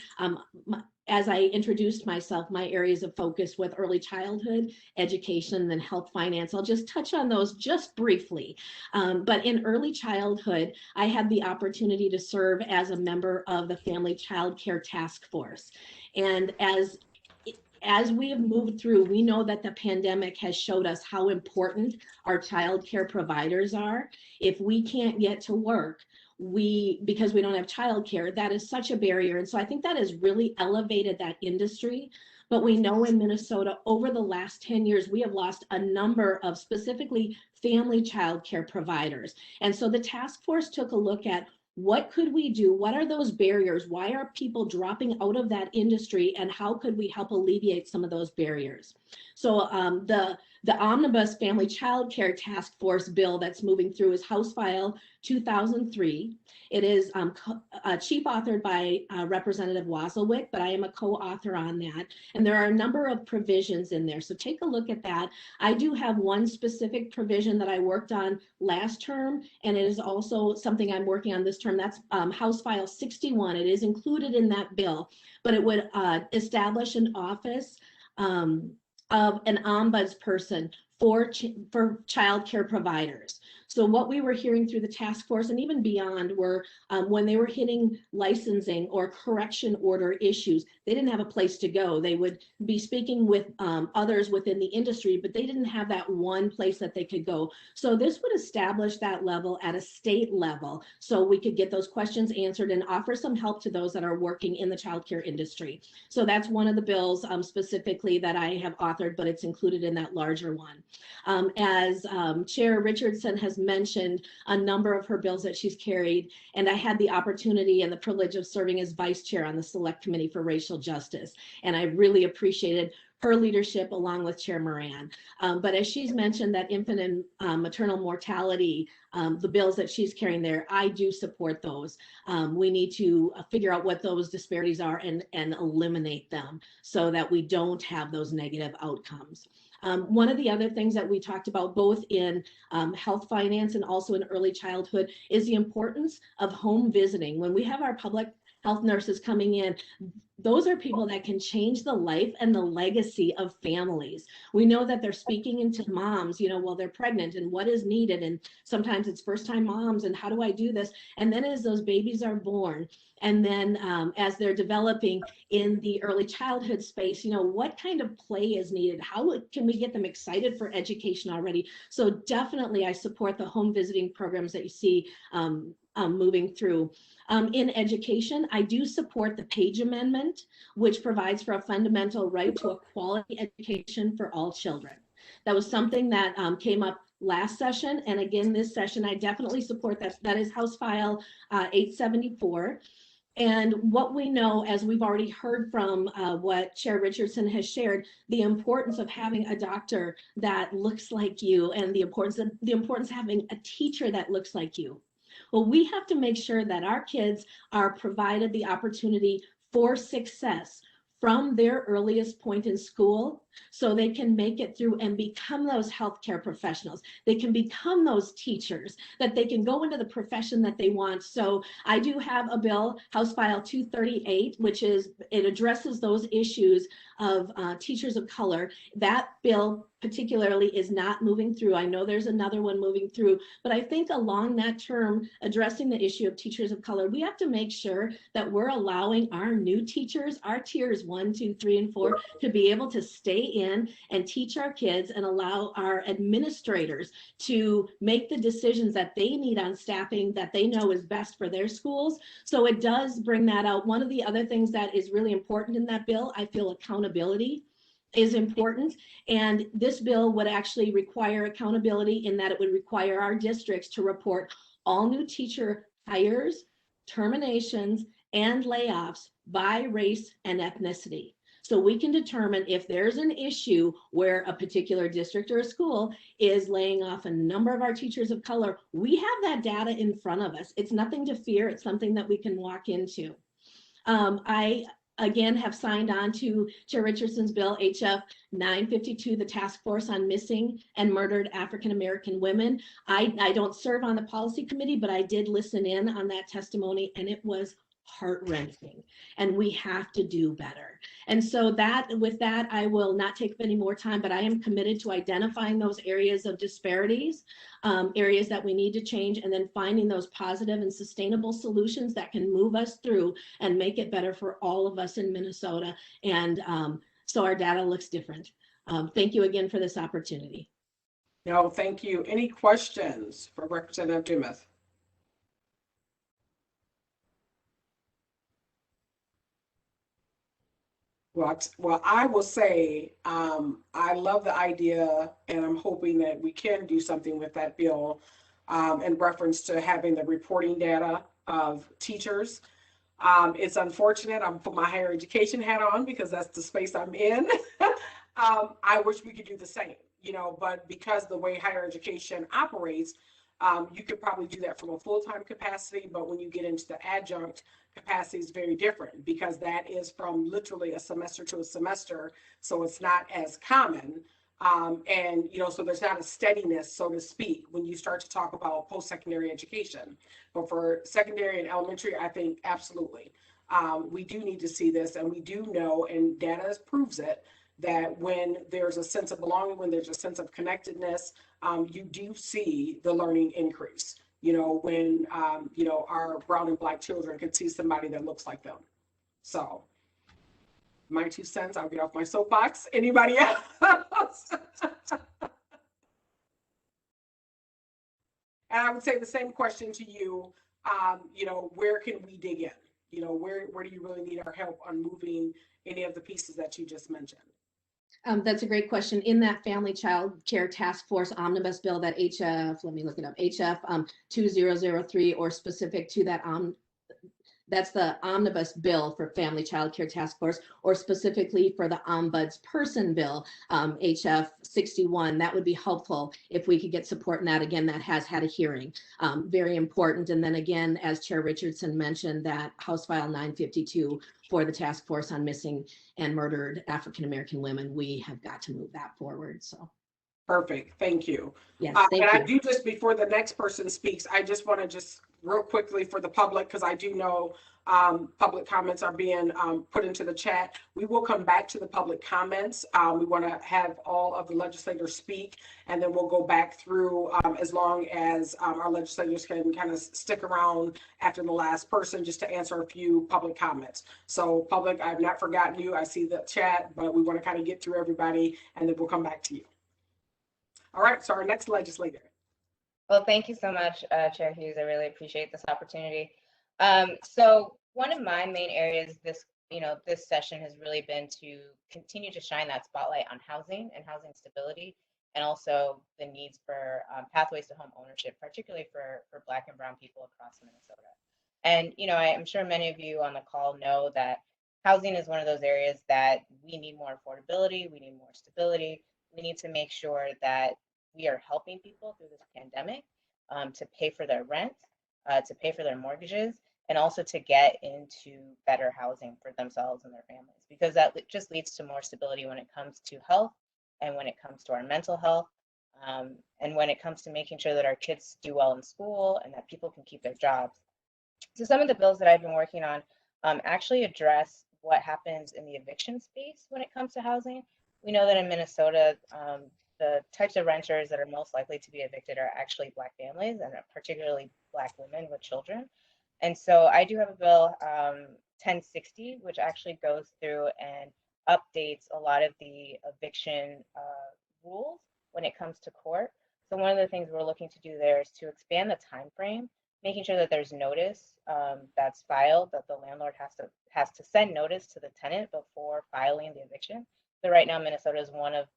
[SPEAKER 13] As I introduced myself, my areas of focus with early childhood education and health finance, I'll just touch on those just briefly. But in early childhood, I had the opportunity to serve as a member of the Family Child Care Task Force. And as we have moved through, we know that the pandemic has showed us how important our child care providers are. If we can't get to work, because we don't have childcare, that is such a barrier. And so I think that has really elevated that industry. But we know in Minnesota, over the last 10 years, we have lost a number of specifically family childcare providers. And so the task force took a look at what could we do? What are those barriers? Why are people dropping out of that industry? And how could we help alleviate some of those barriers? So the Omnibus Family Child Care Task Force bill that's moving through is House File 2003. It is chief authored by Representative Wasilwick, but I am a co-author on that. And there are a number of provisions in there. So take a look at that. I do have one specific provision that I worked on last term, and it is also something I'm working on this term. That's House File 61. It is included in that bill, but it would establish an office of an ombudsperson for child care providers. So what we were hearing through the task force and even beyond were when they were hitting licensing or correction order issues, they didn't have a place to go. They would be speaking with others within the industry, but they didn't have that one place that they could go. So this would establish that level at a state level, so we could get those questions answered and offer some help to those that are working in the childcare industry. So that's one of the bills specifically that I have authored, but it's included in that larger one. As Chair Richardson has mentioned a number of her bills that she's carried, and I had the opportunity and the privilege of serving as vice chair on the Select Committee for Racial Justice, and I really appreciated her leadership along with Chair Moran. But as she's mentioned, that infant and maternal mortality, the bills that she's carrying there, I do support those. We need to figure out what those disparities are and eliminate them so that we don't have those negative outcomes. One of the other things that we talked about both in health finance and also in early childhood is the importance of home visiting. When we have our public health nurses coming in, those are people that can change the life and the legacy of families. We know that they're speaking into moms, you know, while they're pregnant and what is needed. And sometimes it's first time moms and how do I do this? And then as those babies are born, and then as they're developing in the early childhood space, you know, what kind of play is needed? How can we get them excited for education already? So definitely I support the home visiting programs that you see moving through. In education, I do support the Page Amendment, which provides for a fundamental right to a quality education for all children. That was something that came up last session, and again this session, I definitely support that. That is House File 874. And what we know, as we've already heard from what Chair Richardson has shared, the importance of having a doctor that looks like you, and the importance of having a teacher that looks like you. Well, we have to make sure that our kids are provided the opportunity for success from their earliest point in school, so they can make it through and become those healthcare professionals. They can become those teachers, that they can go into the profession that they want. So I do have a bill, House File 238, it addresses those issues of teachers of color. That bill particularly is not moving through. I know there's another one moving through, but I think along that term, addressing the issue of teachers of color, we have to make sure that we're allowing our new teachers, our tiers 1, 2, 3, and 4, to be able to stay in and teach our kids and allow our administrators to make the decisions that they need on staffing that they know is best for their schools. So it does bring that out. One of the other things that is really important in that bill, I feel accountability is important. And this bill would actually require accountability in that it would require our districts to report all new teacher hires, terminations, and layoffs by race and ethnicity. So we can determine if there's an issue where a particular district or a school is laying off a number of our teachers of color. We have that data in front of us. It's nothing to fear. It's something that we can walk into. I again have signed on to Chair Richardson's bill, HF 952, the Task Force on Missing and Murdered African American Women. I don't serve on the policy committee, but I did listen in on that testimony, and it was heart-wrenching, and we have to do better. And so with that, I will not take up any more time, but I am committed to identifying those areas of disparities, areas that we need to change, and then finding those positive and sustainable solutions that can move us through and make it better for all of us in Minnesota. And so our data looks different. Thank you again for this opportunity.
[SPEAKER 1] No, thank you. Any questions for Representative Demuth? Well, I will say, I love the idea, and I'm hoping that we can do something with that bill in reference to having the reporting data of teachers. It's unfortunate, I'm putting my higher education hat on because that's the space I'm in. I wish we could do the same, but because the way higher education operates, you could probably do that from a full-time capacity, but when you get into the adjunct capacity is very different because that is from literally a semester to a semester, so it's not as common. And so there's not a steadiness, so to speak, when you start to talk about post-secondary education. But for secondary and elementary, I think absolutely. We do need to see this, and we do know, and data proves it, that when there's a sense of belonging, when there's a sense of connectedness, you do see the learning increase. When our brown and black children can see somebody that looks like them. So my 2 cents, I'll get off my soapbox. Anybody else? And I would say the same question to you. Where can we dig in? Where do you really need our help on moving any of the pieces that you just mentioned?
[SPEAKER 13] That's a great question. In that Family Child Care Task Force Omnibus Bill, that HF, let me look it up, HF 2003, or specific to that, that's the Omnibus Bill for Family Child Care Task Force, or specifically for the Ombudsperson Bill, HF 61. That would be helpful if we could get support in that. Again, that has had a hearing, very important. And then again, as Chair Richardson mentioned, that House File 952 for the Task Force on Missing and Murdered African American Women, we have got to move that forward. So.
[SPEAKER 1] Perfect, thank you.
[SPEAKER 13] Yes,
[SPEAKER 1] and
[SPEAKER 13] you.
[SPEAKER 1] I do, just before the next person speaks, I just want to just real quickly for the public, because I do know public comments are being put into the chat. We will come back to the public comments. We want to have all of the legislators speak, and then we'll go back through as long as our legislators can kind of stick around after the last person just to answer a few public comments. So public, I've not forgotten you. I see the chat, but we want to kind of get through everybody, and then we'll come back to you. All right, so our next legislator.
[SPEAKER 14] Well, thank you so much, Chair Hughes. I really appreciate this opportunity. So one of my main areas this session has really been to continue to shine that spotlight on housing and housing stability, and also the needs for pathways to home ownership, particularly for Black and Brown people across Minnesota. And I'm sure many of you on the call know that housing is one of those areas that we need more affordability, we need more stability. We need to make sure that we are helping people through this pandemic to pay for their rent, to pay for their mortgages, and also to get into better housing for themselves and their families, because that just leads to more stability when it comes to health, and when it comes to our mental health, and when it comes to making sure that our kids do well in school and that people can keep their jobs. So some of the bills that I've been working on actually address what happens in the eviction space when it comes to housing. We know that in Minnesota, the types of renters that are most likely to be evicted are actually Black families, and particularly Black women with children. And so I do have a bill, 1060, which actually goes through and updates a lot of the eviction rules when it comes to court. So one of the things we're looking to do there is to expand the time frame, making sure that there's notice that's filed, that the landlord has to send notice to the tenant before filing the eviction. So right now, Minnesota is one of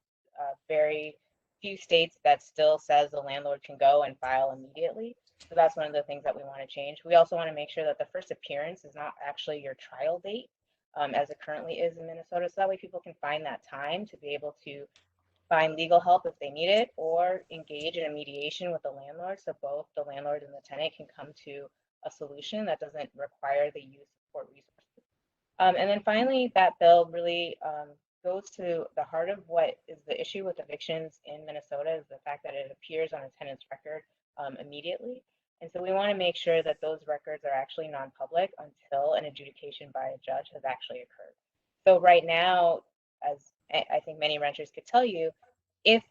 [SPEAKER 14] very few states that still says the landlord can go and file immediately. So that's one of the things that we want to change. We also want to make sure that the first appearance is not actually your trial date, as it currently is in Minnesota. So that way people can find that time to be able to find legal help if they need it, or engage in a mediation with the landlord, so both the landlord and the tenant can come to a solution that doesn't require the use of court resources. And then finally, that bill really goes to the heart of what is the issue with evictions in Minnesota, is the fact that it appears on a tenant's record immediately. And so we want to make sure that those records are actually non-public until an adjudication by a judge has actually occurred. So right now, as I think many renters could tell you, if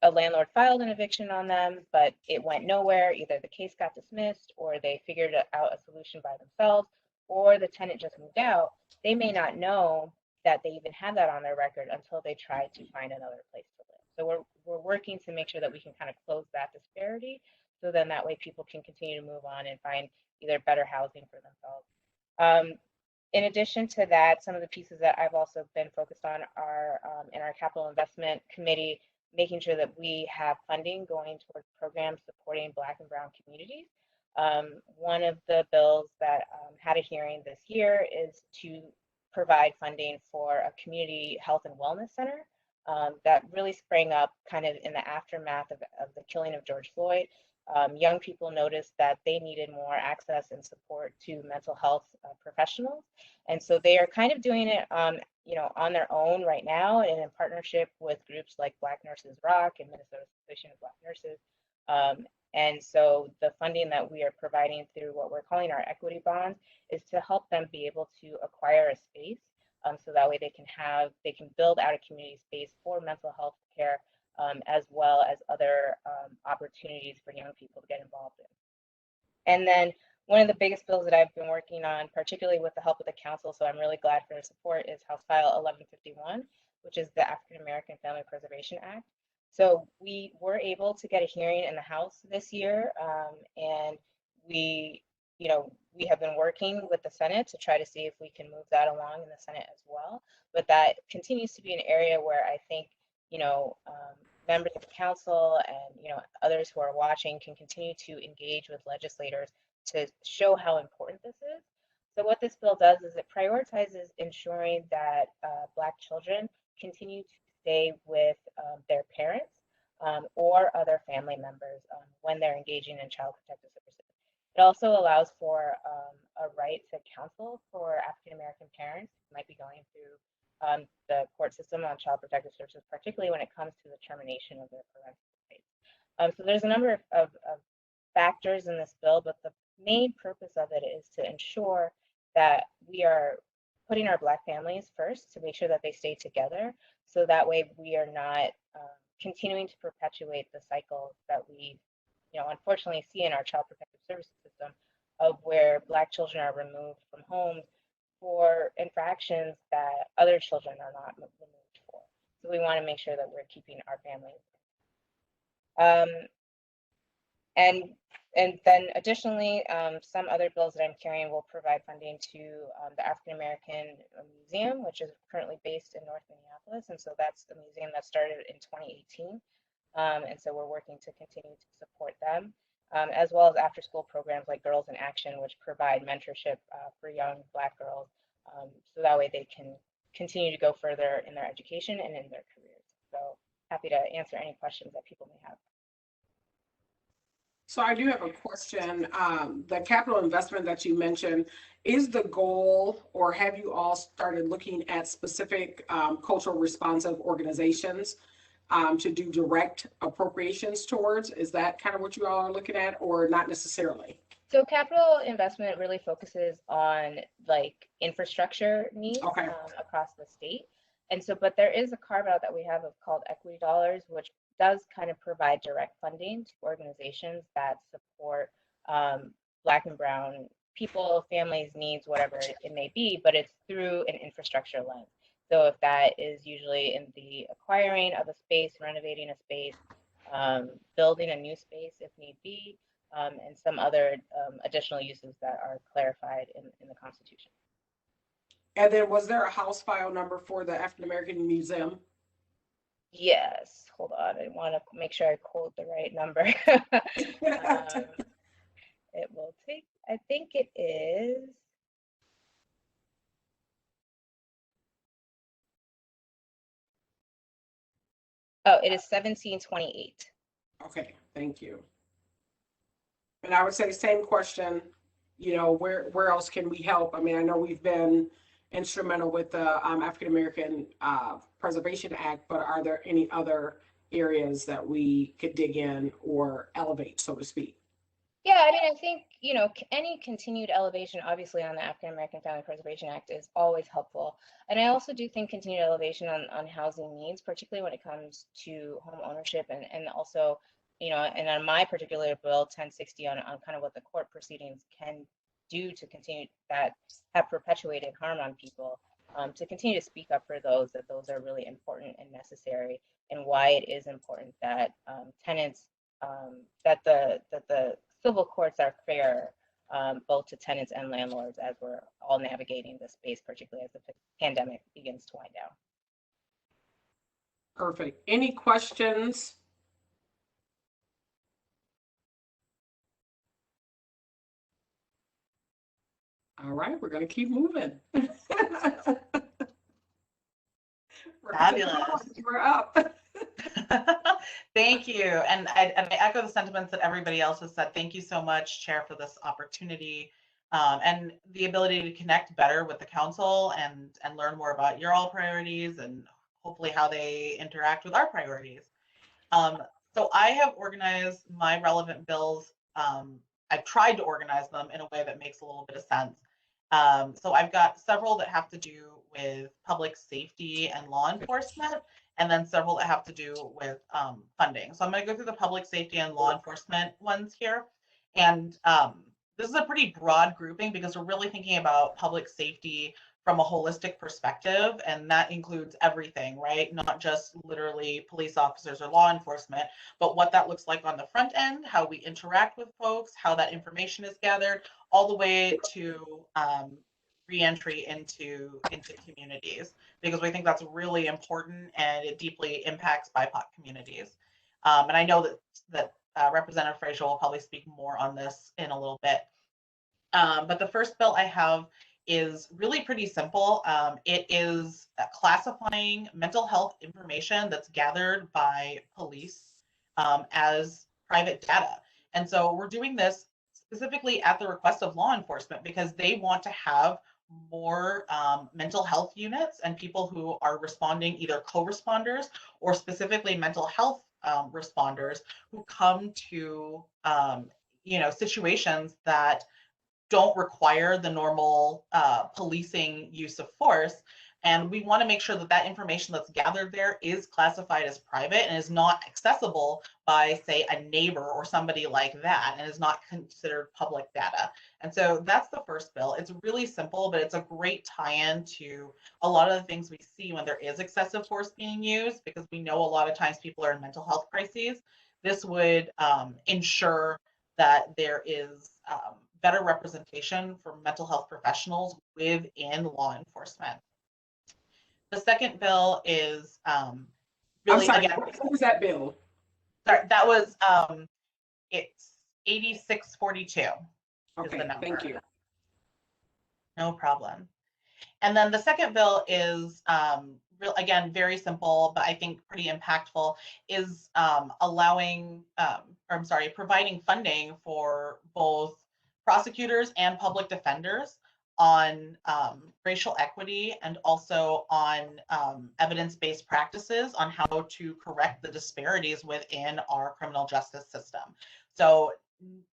[SPEAKER 14] a landlord filed an eviction on them, but it went nowhere, either the case got dismissed or they figured out a solution by themselves, or the tenant just moved out, they may not know that they even have that on their record until they try to find another place to live. So we're working to make sure that we can kind of close that disparity, so then that way people can continue to move on and find either better housing for themselves. In addition to that, some of the pieces that I've also been focused on are in our capital investment committee, making sure that we have funding going towards programs supporting Black and Brown communities. One of the bills that had a hearing this year is to provide funding for a community health and wellness center that really sprang up kind of in the aftermath of the killing of George Floyd. Young people noticed that they needed more access and support to mental health professionals. And so they are kind of doing it on their own right now, and in partnership with groups like Black Nurses Rock and Minnesota Association of Black Nurses. And so the funding that we are providing through what we're calling our equity bonds is to help them be able to acquire a space, so that way they can build out a community space for mental health care, as well as other opportunities for young people to get involved in. And then one of the biggest bills that I've been working on, particularly with the help of the council, so I'm really glad for the support, is House File 1151, which is the African American Family Preservation Act. So we were able to get a hearing in the House this year, and we have been working with the Senate to try to see if we can move that along in the Senate as well. But that continues to be an area where I think members of the council and others who are watching can continue to engage with legislators to show how important this is. So what this bill does is it prioritizes ensuring that Black children continue to stay with their parents or other family members when they're engaging in child protective services. It also allows for a right to counsel for African American parents who might be going through the court system on child protective services, particularly when it comes to the termination of their parental rights. So there's a number of factors in this bill, but the main purpose of it is to ensure that we are putting our Black families first, to make sure that they stay together, so that way we are not continuing to perpetuate the cycles that we unfortunately see in our child protective services system, of where Black children are removed from homes for infractions that other children are not removed for. So we want to make sure that we're keeping our families. And then additionally, some other bills that I'm carrying will provide funding to the African American Museum, which is currently based in North Minneapolis. And so that's the museum that started in 2018. And so we're working to continue to support them, as well as after school programs like Girls in Action, which provide mentorship for young Black girls, so that way they can continue to go further in their education and in their careers. So happy to answer any questions that people may have.
[SPEAKER 1] So I do have a question. The capital investment that you mentioned, is the goal, or have you all started looking at specific cultural responsive organizations to do direct appropriations towards? Is that kind of what you all are looking at, or not necessarily?
[SPEAKER 14] So capital investment really focuses on like infrastructure needs across the state. And so, but there is a carve out that we have called equity dollars, which does kind of provide direct funding to organizations that support Black and Brown people, families, needs, whatever it may be, but it's through an infrastructure lens. So if that is usually in the acquiring of a space, renovating a space, building a new space if need be, and some other additional uses that are clarified in the Constitution.
[SPEAKER 1] And then was there a House file number for the African American Museum?
[SPEAKER 14] Yes, hold on, I want to make sure I quote the right number. It will take, I think it is. Oh, it is 1728.
[SPEAKER 1] Okay, thank you. And I would say same question, you know, where else can we help? I mean, I know we've been instrumental with the African American Preservation Act, but are there any other areas that we could dig in or elevate, so to speak?
[SPEAKER 14] Yeah, I mean, I think, you know, any continued elevation, obviously, on the African American Family Preservation Act is always helpful. And I also do think continued elevation on housing needs, particularly when it comes to home ownership and also, you know, and on my particular bill, 1060, on kind of what the court proceedings can do to continue that have perpetuated harm on people, to continue to speak up for those are really important and necessary, and why it is important that tenants, that the civil courts are fair, both to tenants and landlords as we're all navigating this space, particularly as the pandemic begins to wind down.
[SPEAKER 1] Perfect. Any questions? All right, we're going to keep moving.
[SPEAKER 15] Fabulous.
[SPEAKER 1] We're up.
[SPEAKER 15] Thank you. And I echo the sentiments that everybody else has said. Thank you so much, Chair, for this opportunity and the ability to connect better with the council and learn more about your all priorities and hopefully how they interact with our priorities. So I have organized my relevant bills. I've tried to organize them in a way that makes a little bit of sense. So I've got several that have to do with public safety and law enforcement, and then several that have to do with funding. So I'm going to go through the public safety and law enforcement ones here. And this is a pretty broad grouping because we're really thinking about public safety from a holistic perspective, and that includes everything, right? Not just literally police officers or law enforcement, but what that looks like on the front end, how we interact with folks, how that information is gathered, all the way to re-entry into communities, because we think that's really important and it deeply impacts BIPOC communities. And I know that Representative Frazier will probably speak more on this in a little bit. But the first bill I have is really pretty simple. It is classifying mental health information that's gathered by police as private data. And so we're doing this specifically at the request of law enforcement because they want to have more mental health units and people who are responding, either co-responders or specifically mental health responders who come to situations that don't require the normal policing use of force. And we want to make sure that that information that's gathered there is classified as private and is not accessible by, say, a neighbor or somebody like that, and is not considered public data. And so that's the first bill. It's really simple, but it's a great tie-in to a lot of the things we see when there is excessive force being used, because we know a lot of times people are in mental health crises. This would ensure that there is better representation for mental health professionals within law enforcement. The second bill is really,
[SPEAKER 1] I'm sorry,
[SPEAKER 15] again,
[SPEAKER 1] what was that bill?
[SPEAKER 15] Sorry, that was it's 8642.
[SPEAKER 1] Okay,
[SPEAKER 15] is the number.
[SPEAKER 1] thank you.
[SPEAKER 15] No problem. And then the second bill is again, very simple, but I think pretty impactful, is providing funding for both prosecutors and public defenders on racial equity and also on evidence-based practices on how to correct the disparities within our criminal justice system. So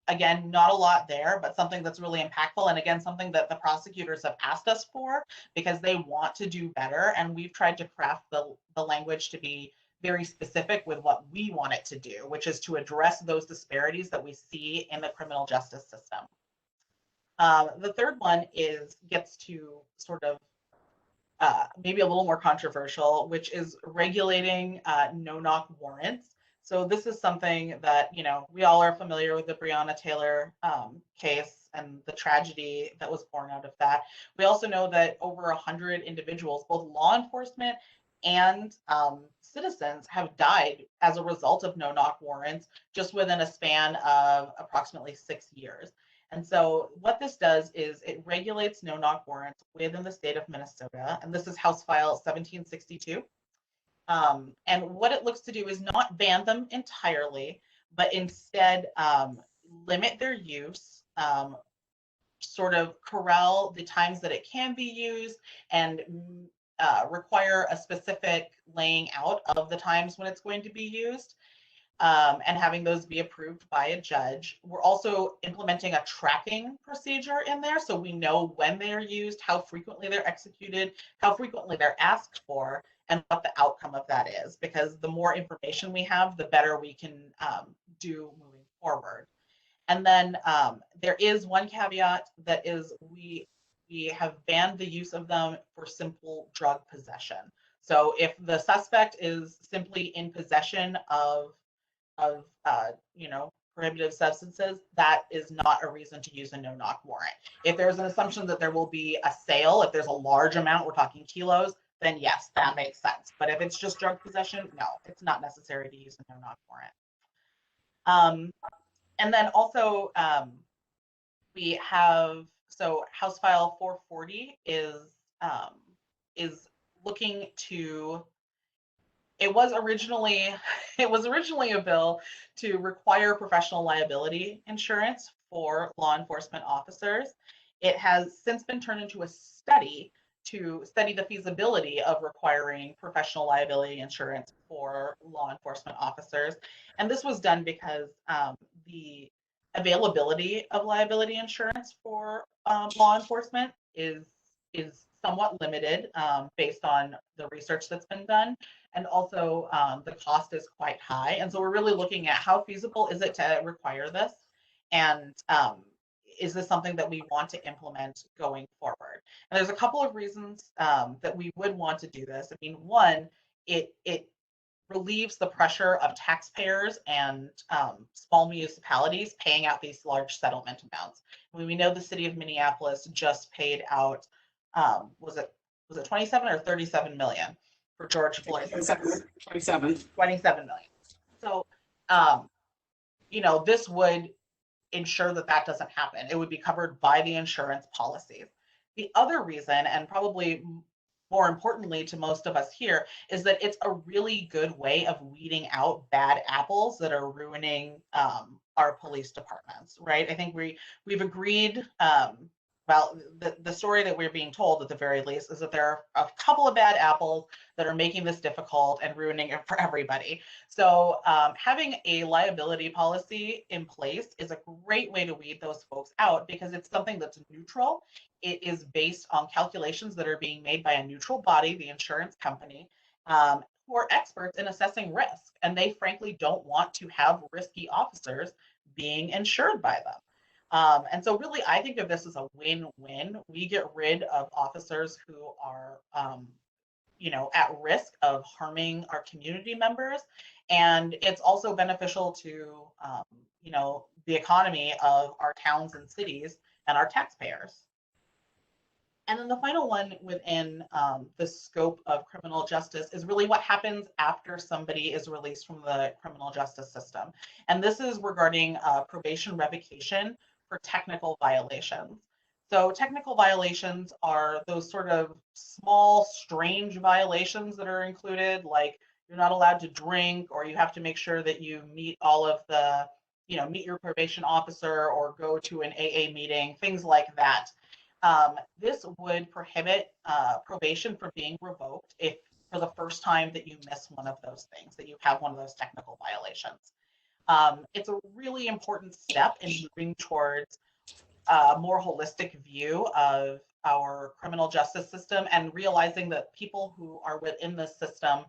[SPEAKER 15] again, not a lot there, but something that's really impactful. And again, something that the prosecutors have asked us for because they want to do better. And we've tried to craft the language to be very specific with what we want it to do, which is to address those disparities that we see in the criminal justice system. The third one gets to sort of maybe a little more controversial, which is regulating no-knock warrants. So this is something that, we all are familiar with the Breonna Taylor case and the tragedy that was born out of that. We also know that over 100 individuals, both law enforcement and citizens, have died as a result of no-knock warrants just within a span of approximately 6 years. And so what this does is it regulates no-knock warrants within the state of Minnesota, and this is House File 1762. And what it looks to do is not ban them entirely, but instead limit their use, sort of corral the times that it can be used, and require a specific laying out of the times when it's going to be used, and having those be approved by a judge. We're also implementing a tracking procedure in there, so we know when they are used, how frequently they're executed, how frequently they're asked for, and what the outcome of that is, because the more information we have, the better we can do moving forward. And then there is one caveat, that is we have banned the use of them for simple drug possession. So if the suspect is simply in possession of prohibitive substances, that is not a reason to use a no-knock warrant. If there's an assumption that there will be a sale, if there's a large amount, we're talking kilos, then yes, that makes sense. But if it's just drug possession, no, it's not necessary to use a no-knock warrant. And then also we have, so House File 440 is looking to, it was originally a bill to require professional liability insurance for law enforcement officers. It has since been turned into a study to study the feasibility of requiring professional liability insurance for law enforcement officers. And this was done because the availability of liability insurance for law enforcement is somewhat limited based on the research that's been done. And also the cost is quite high. And so we're really looking at how feasible is it to require this? And is this something that we want to implement going forward? And there's a couple of reasons that we would want to do this. I mean, one, it relieves the pressure of taxpayers and small municipalities paying out these large settlement amounts. I mean, we know the city of Minneapolis just paid out, was it 27 or 37 million for George Floyd?
[SPEAKER 1] 27
[SPEAKER 15] million. So, this would ensure that that doesn't happen. It would be covered by the insurance policies. The other reason, and probably more importantly to most of us here, is that it's a really good way of weeding out bad apples that are ruining our police departments, right? I think we've agreed, well, the story that we're being told at the very least is that there are a couple of bad apples that are making this difficult and ruining it for everybody. So having a liability policy in place is a great way to weed those folks out, because it's something that's neutral. It is based on calculations that are being made by a neutral body, the insurance company, who are experts in assessing risk. And they frankly don't want to have risky officers being insured by them. And so really, I think of this as a win-win. We get rid of officers who are, at risk of harming our community members. And it's also beneficial to, the economy of our towns and cities and our taxpayers. And then the final one within the scope of criminal justice is really what happens after somebody is released from the criminal justice system. And this is regarding probation revocation for technical violations. So technical violations are those sort of small, strange violations that are included, like you're not allowed to drink, or you have to make sure that you meet all of the, meet your probation officer or go to an AA meeting, things like that. This would prohibit probation from being revoked if for the first time that you miss one of those things, that you have one of those technical violations. It's a really important step in moving towards a more holistic view of our criminal justice system, and realizing that people who are within this system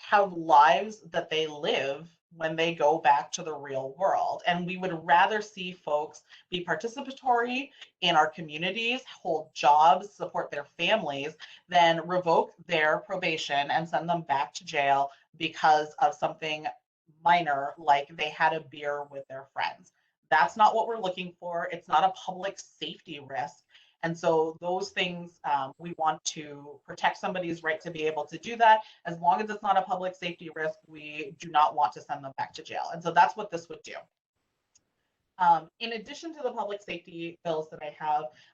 [SPEAKER 15] have lives that they live when they go back to the real world. And we would rather see folks be participatory in our communities, hold jobs, support their families, than revoke their probation and send them back to jail because of something minor, like they had a beer with their friends. That's not what we're looking for. It's not a public safety risk. And so those things, we want to protect somebody's right to be able to do that. As long as it's not a public safety risk, we do not want to send them back to jail. And so that's what this would do. In addition to the public safety bills that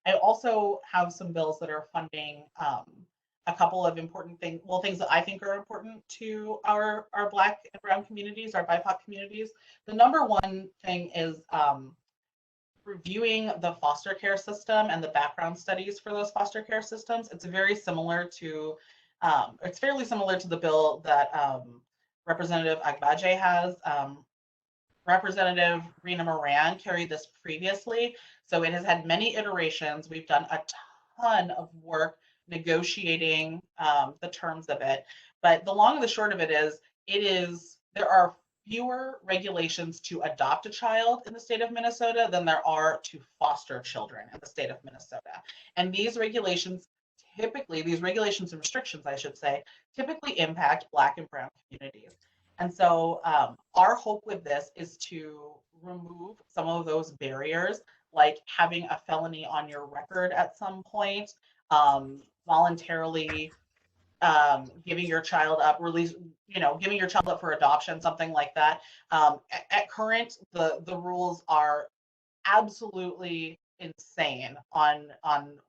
[SPEAKER 15] I also have some bills that are funding a couple of important things, well, things that I think are important to our Black and Brown communities, our BIPOC communities. The number one thing is reviewing the foster care system and the background studies for those foster care systems. It's very similar to, it's fairly similar to the bill that Representative Agbaje has. Representative Rena Moran carried this previously, so it has had many iterations. We've done a ton of work negotiating the terms of it, but the long and the short of it is, there are fewer regulations to adopt a child in the state of Minnesota than there are to foster children in the state of Minnesota. And these regulations and restrictions, I should say, typically impact Black and Brown communities. And so our hope with this is to remove some of those barriers, like having a felony on your record at some point, voluntarily giving your child up, giving your child up for adoption, something like that. At current, the rules are absolutely insane on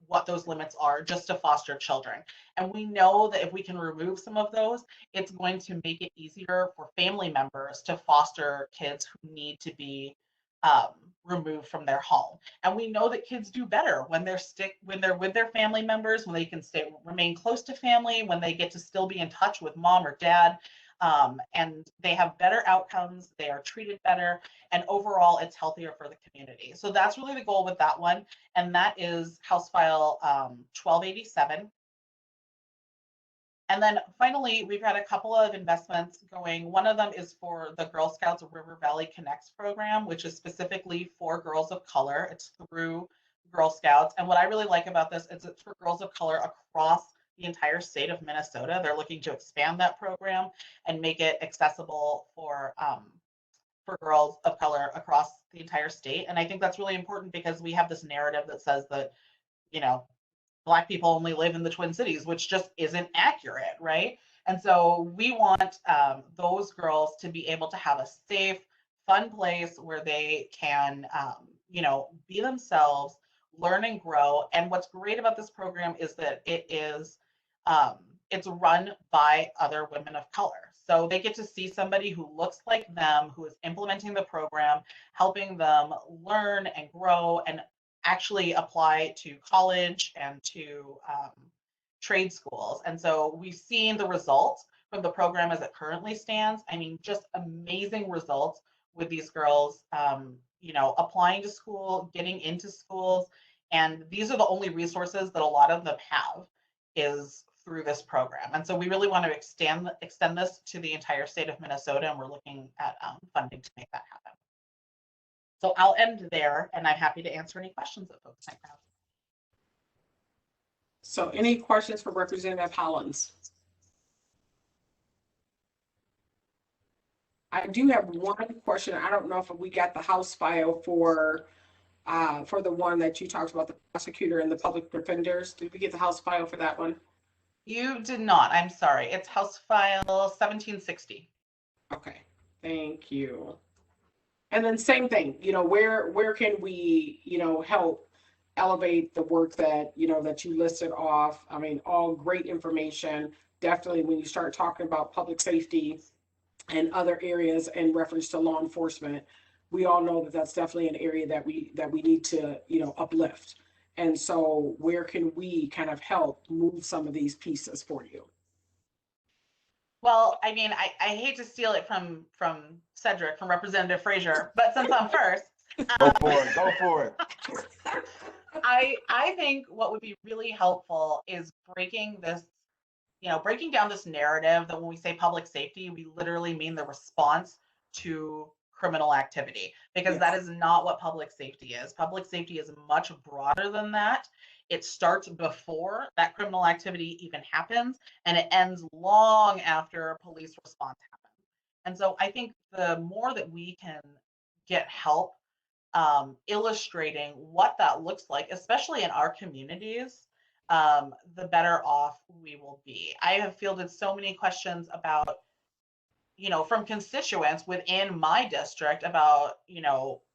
[SPEAKER 15] what those limits are just to foster children. And we know that if we can remove some of those, it's going to make it easier for family members to foster kids who need to be removed from their home. And we know that kids do better when they're with their family members, when they can remain close to family, when they get to still be in touch with mom or dad, and they have better outcomes, they are treated better, and overall it's healthier for the community. So that's really the goal with that one, and that is House File 1287. And then finally, we've had a couple of investments going. One of them is for the Girl Scouts River Valley Connects program, which is specifically for girls of color. It's through Girl Scouts. And what I really like about this is it's for girls of color across the entire state of Minnesota. They're looking to expand that program and make it accessible for girls of color across the entire state. And I think that's really important because we have this narrative that says that, Black people only live in the Twin Cities, which just isn't accurate, right? And so we want those girls to be able to have a safe, fun place where they can, be themselves, learn and grow. And what's great about this program is that it's run by other women of color. So they get to see somebody who looks like them, who is implementing the program, helping them learn and grow and actually apply to college and to trade schools. And so we've seen the results from the program as it currently stands. I mean, just amazing results with these girls, applying to school, getting into schools. And these are the only resources that a lot of them have is through this program. And so we really want to extend this to the entire state of Minnesota, and we're looking at funding to make that happen. So I'll end there, and I'm happy to answer any questions that folks might have.
[SPEAKER 1] So any questions for Representative Hollins? I do have one question. I don't know if we got the House file for the one that you talked about, the prosecutor and the public defenders. Did we get the House file for that one?
[SPEAKER 15] You did not. I'm sorry. It's House File 1760.
[SPEAKER 1] Okay, thank you. And then same thing, where can we, help elevate the work that, that you listed off? I mean, all great information. Definitely when you start talking about public safety and other areas in reference to law enforcement, we all know that that's definitely an area that we need to, uplift. And so where can we kind of help move some of these pieces for you?
[SPEAKER 15] Well, I mean, I hate to steal it from Cedric, from Representative Frazier, but since I'm first.
[SPEAKER 16] Go for it.
[SPEAKER 15] I think what would be really helpful is breaking this breaking down this narrative that when we say public safety, we literally mean the response to criminal activity, because that is not what public safety is. Public safety is much broader than that. It starts before that criminal activity even happens, and it ends long after a police response happens. And so I think the more that we can get help illustrating what that looks like, especially in our communities, the better off we will be. I have fielded so many questions about, from constituents within my district about,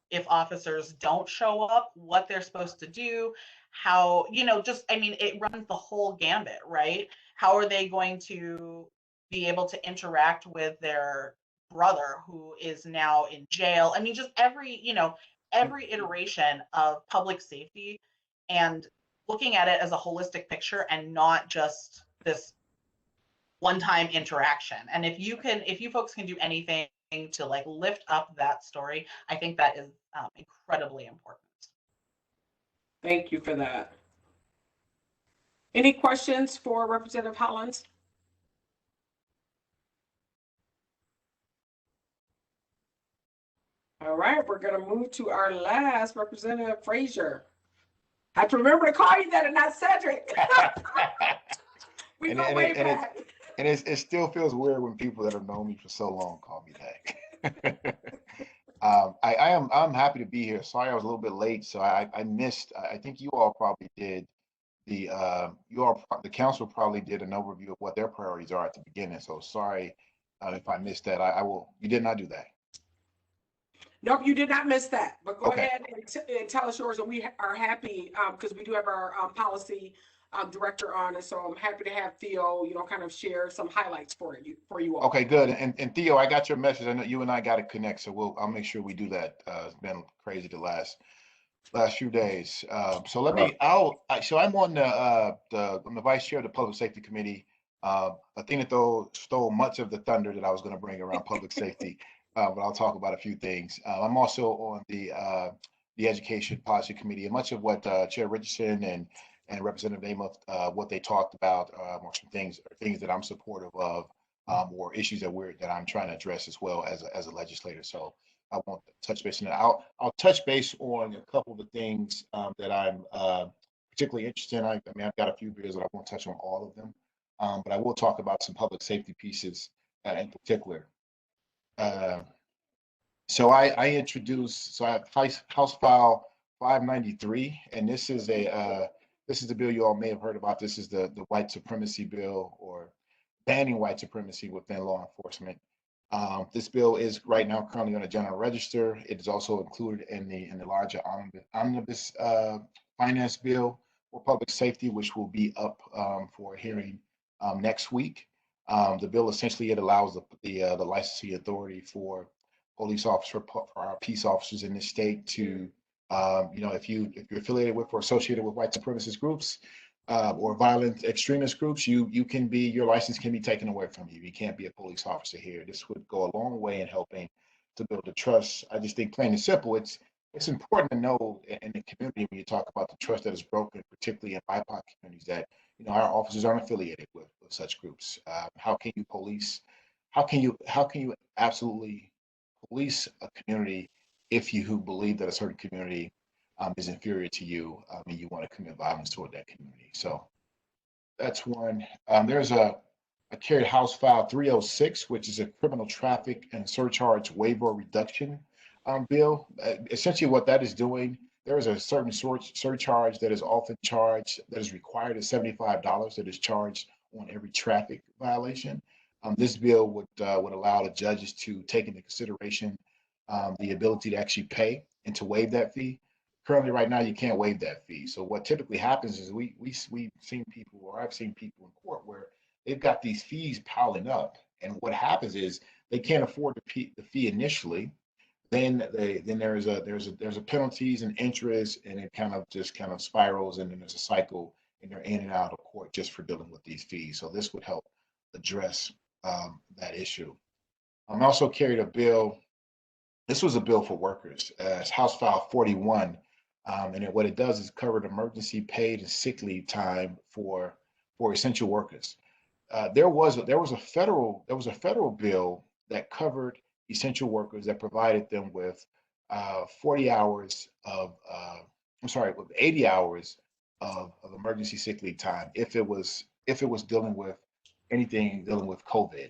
[SPEAKER 15] if officers don't show up, what they're supposed to do, how, it runs the whole gambit, right? How are they going to be able to interact with their brother who is now in jail? Just every iteration of public safety, and looking at it as a holistic picture and not just this one-time interaction. And if you folks can do anything to lift up that story, I think that is incredibly important.
[SPEAKER 1] Thank you for that. Any questions for Representative Hollins? All right, we're going to move to our last Representative Frazier. I have to remember to call you that and not Cedric. We go way back.
[SPEAKER 16] And it still feels weird when people that have known me for so long call me that. I'm happy to be here. Sorry I was a little bit late, so I missed. I think you all probably did the council probably did an overview of what their priorities are at the beginning. So sorry if I missed that. I will. You did not do that.
[SPEAKER 1] Nope, you did not miss that. But go ahead and tell us yours, and we are happy because we do have our policy director on, and so I'm happy to have Theo, kind of share some highlights for you all.
[SPEAKER 16] Okay, good. And Theo, I got your message. I know you and I got to connect, so I'll make sure we do that. It's been crazy the last few days. So I'm on the vice chair of the Public Safety Committee. Athena stole much of the thunder that I was going to bring around public safety, but I'll talk about a few things. I'm also on the Education Policy Committee, and much of what Chair Richardson and Representative Demuth, what they talked about, or some things that I'm supportive of, or issues that I'm trying to address as well as a legislator. So I won't touch base on that. I'll touch base on a couple of the things that I'm particularly interested in. I've got a few bills, but I won't touch on all of them. But I will talk about some public safety pieces in particular. So I introduced, I have House File 593, and this is the bill you all may have heard about. This is the white supremacy bill, or banning white supremacy within law enforcement. This bill is right now currently on the general register. It is also included in the larger omnibus finance bill for public safety, which will be up for a hearing next week. The bill essentially, it allows the licensing authority for police officer, for our peace officers in this state to, if you're affiliated with or associated with white supremacist groups or violent extremist groups, your license can be taken away from you. You can't be a police officer here. This would go a long way in helping to build the trust. I just think, plain and simple, it's important to know in the community, when you talk about the trust that is broken, particularly in BIPOC communities, that our officers aren't affiliated with such groups. How can you police? How can you absolutely police a community if you believe that a certain community is inferior to you, and you want to commit violence toward that community? So that's one. There's a carried House File 306, which is a criminal traffic and surcharge waiver reduction bill. Essentially what that is doing, there is a certain surcharge that is often charged, that is required at $75, that is charged on every traffic violation. This bill would allow the judges to take into consideration the ability to actually pay and to waive that fee. Currently, right now, you can't waive that fee. So what typically happens is we've seen people, or I've seen people in court, where they've got these fees piling up, and what happens is they can't afford the fee initially. Then there's a penalties and interest, and it kind of spirals, and then there's a cycle, and they're in and out of court just for dealing with these fees. So this would help address that issue. I'm also carried a bill. This was a bill for workers. It's House File 41, and what it does is cover emergency paid and sick leave time for essential workers. there was a federal bill that covered essential workers that provided them with 40 hours of with 80 hours of emergency sick leave time if it was dealing with anything dealing with COVID.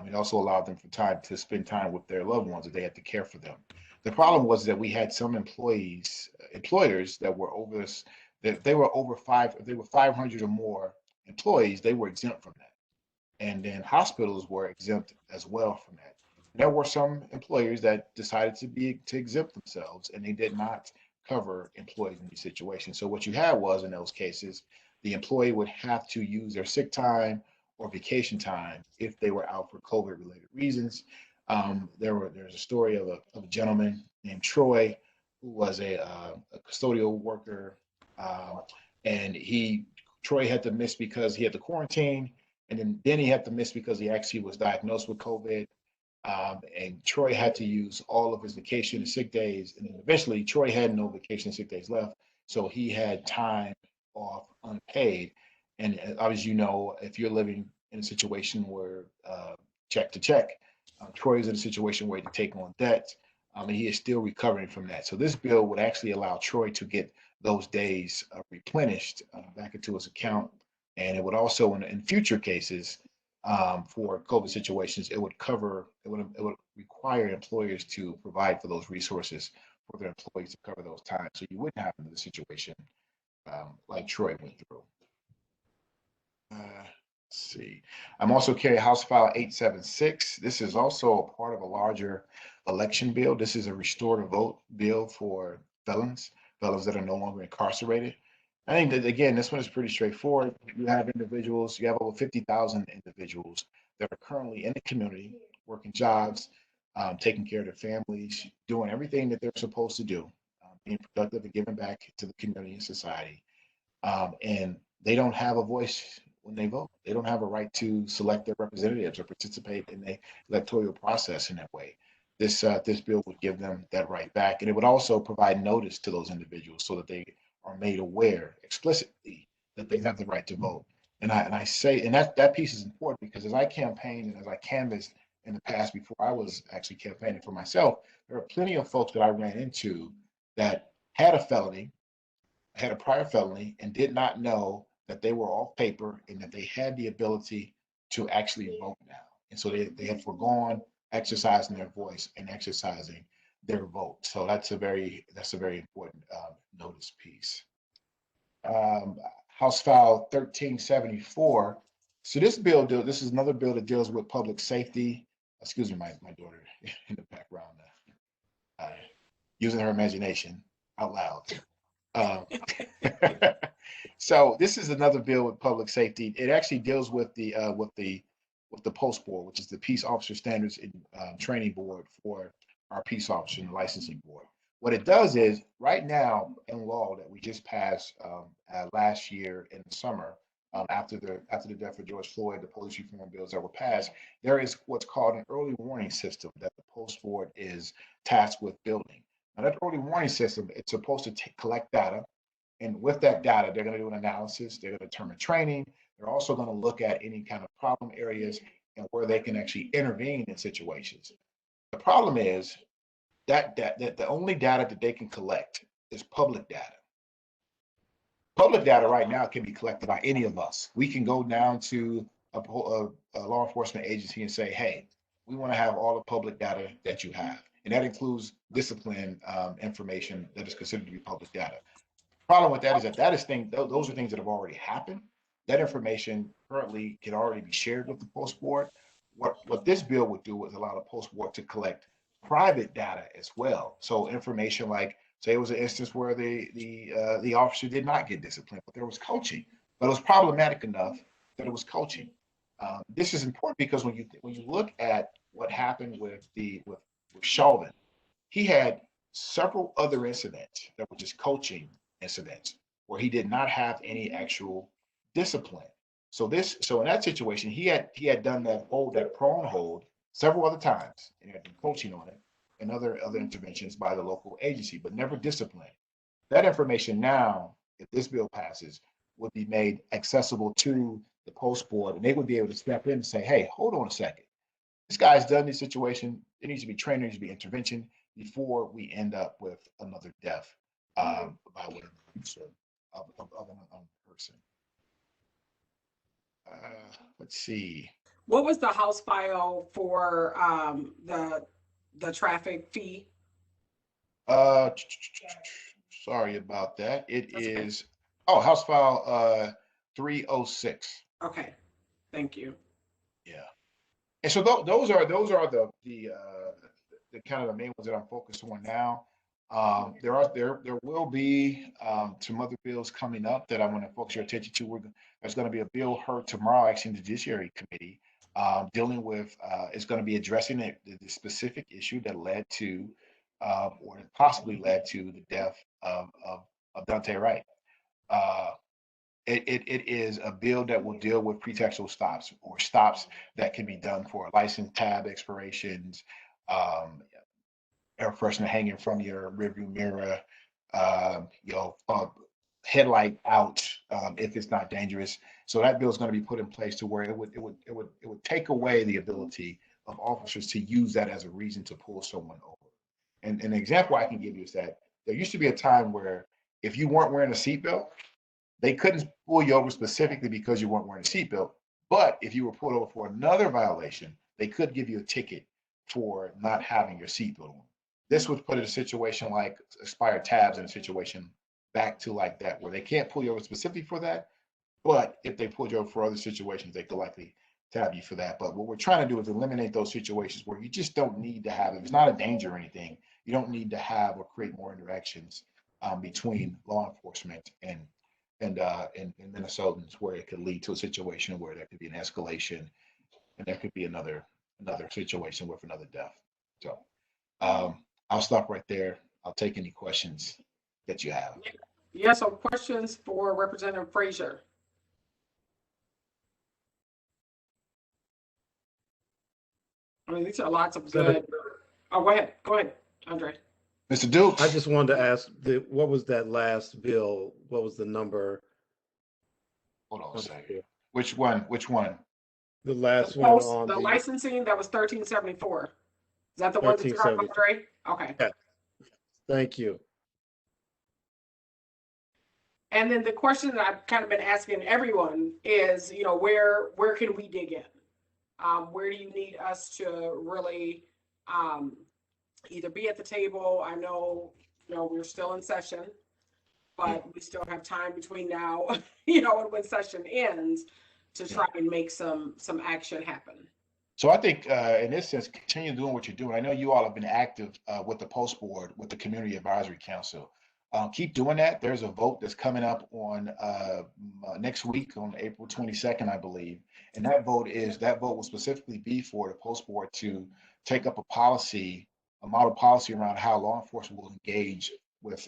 [SPEAKER 16] It also allowed them for time to spend time with their loved ones if they had to care for them. The problem was that we had some employers that were over this, that they were over if they were 500 or more employees, they were exempt from that. And then hospitals were exempt as well from that. There were some employers that decided to exempt themselves, and they did not cover employees in these situations. So what you had was, in those cases, the employee would have to use their sick time or vacation time if they were out for COVID-related reasons. There's a story of a gentleman named Troy who was a custodial worker, and Troy had to miss because he had to quarantine, and then he had to miss because he actually was diagnosed with COVID. And Troy had to use all of his vacation and sick days, and then eventually Troy had no vacation and sick days left, so he had time off unpaid. And obviously, if you're living in a situation where check to check, Troy is in a situation where he had to take on debt, and he is still recovering from that. So this bill would actually allow Troy to get those days replenished back into his account, and it would also, in future cases, for COVID situations, it would require employers to provide for those resources for their employees to cover those times. So you wouldn't have another situation like Troy went through. Let's see. I'm also carrying House File 876. This is also a part of a larger election bill. This is a restore to vote bill for felons that are no longer incarcerated. I think that, again, this one is pretty straightforward. You have over 50,000 individuals that are currently in the community, working jobs, taking care of their families, doing everything that they're supposed to do, being productive and giving back to the community and society. And they don't have a voice when they vote. They don't have a right to select their representatives or participate in the electoral process in that way. This bill would give them that right back. And it would also provide notice to those individuals so that they are made aware explicitly that they have the right to vote. And I say, and that piece is important because as I campaigned and as I canvassed in the past before I was actually campaigning for myself, there are plenty of folks that I ran into that had a prior felony and did not know that they were off paper and that they had the ability to actually vote now. And so they had foregone exercising their voice and exercising their vote. So that's a very important notice piece. House File 1374. So this is another bill that deals with public safety. Excuse me, my daughter in the background, using her imagination out loud. So this is another bill with public safety. It actually deals with the post board, which is the Peace Officer Standards and Training Board for our peace officer and licensing board. What it does is, right now in law that we just passed last year in the summer, after the death of George Floyd, the police reform bills that were passed, there is what's called an early warning system that the post board is tasked with building. Now that early warning system, it's supposed to collect data, and with that data, they're going to do an analysis. They're going to determine training. They're also going to look at any kind of problem areas and where they can actually intervene in situations. The problem is that the only data that they can collect is public data. Public data right now can be collected by any of us. We can go down to a law enforcement agency and say, hey, we want to have all the public data that you have. And that includes discipline information that is considered to be public data. The problem with that is those are things that have already happened. That information currently can already be shared with the post board. What this bill would do is allow the post board to collect private data as well. So information like, say it was an instance where the officer did not get disciplined, but there was coaching, but it was problematic enough that it was coaching. This is important because when you look at what happened with Chauvin, he had several other incidents that were just coaching incidents where he did not have any actual discipline. So in that situation, he had done that prone hold several other times and had been coaching on it and other interventions by the local agency, but never disciplined. That information now, if this bill passes, would be made accessible to the post board, and they would be able to step in and say, hey, hold on a second. This guy's done this situation. There needs to be training, there needs to be intervention before we end up with another death by way of another person. Let's see.
[SPEAKER 1] What was the House file for the traffic fee?
[SPEAKER 16] Sorry about that. It is House File 306.
[SPEAKER 1] Okay, thank you.
[SPEAKER 16] Yeah, and so those are the kind of the main ones that I'm focused on now. There will be some other bills coming up that I want to focus your attention to. There's going to be a bill heard tomorrow, actually, in the Judiciary Committee, dealing with it's going to be addressing the specific issue that led to or possibly led to the death of Dante Wright. It is a bill that will deal with pretextual stops or stops that can be done for license tab expirations, air freshener hanging from your rearview mirror, headlight out if it's not dangerous. So that bill is going to be put in place to where it would take away the ability of officers to use that as a reason to pull someone over. And an example I can give you is that there used to be a time where if you weren't wearing a seatbelt, they couldn't pull you over specifically because you weren't wearing a seatbelt. But if you were pulled over for another violation, they could give you a ticket for not having your seatbelt on. This would put it in a situation like expired tabs in a situation back to like that, where they can't pull you over specifically for that. But if they pulled you over for other situations, they could likely tab you for that. But what we're trying to do is eliminate those situations where you just don't need to have, if it's not a danger or anything, you don't need to have or create more interactions between law enforcement and Minnesotans, where it could lead to a situation where there could be an escalation and there could be another situation with another death. So I'll stop right there. I'll take any questions that you have.
[SPEAKER 1] Yeah, so questions for Representative Frazier. I mean, these are lots of good. Oh, go ahead, Andre.
[SPEAKER 16] Mr. Dukes.
[SPEAKER 3] I just wanted to ask, what was that last bill? What was the number?
[SPEAKER 16] Hold on a second. Which one?
[SPEAKER 3] The last one on
[SPEAKER 1] the licensing, that was 1374. Is that the one that you're talking about, Andre? Okay.
[SPEAKER 3] Yeah. Thank you.
[SPEAKER 1] And then the question that I've kind of been asking everyone is, where can we dig in? Where do you need us to really either be at the table? I know, we're still in session, but we still have time between now, and when session ends to try and make some action happen.
[SPEAKER 16] So I think in this sense, continue doing what you're doing. I know you all have been active with the post board, with the Community Advisory Council. Keep doing that. There's a vote that's coming up on next week on April 22nd, I believe. And that vote will specifically be for the post board to take up a model policy around how law enforcement will engage with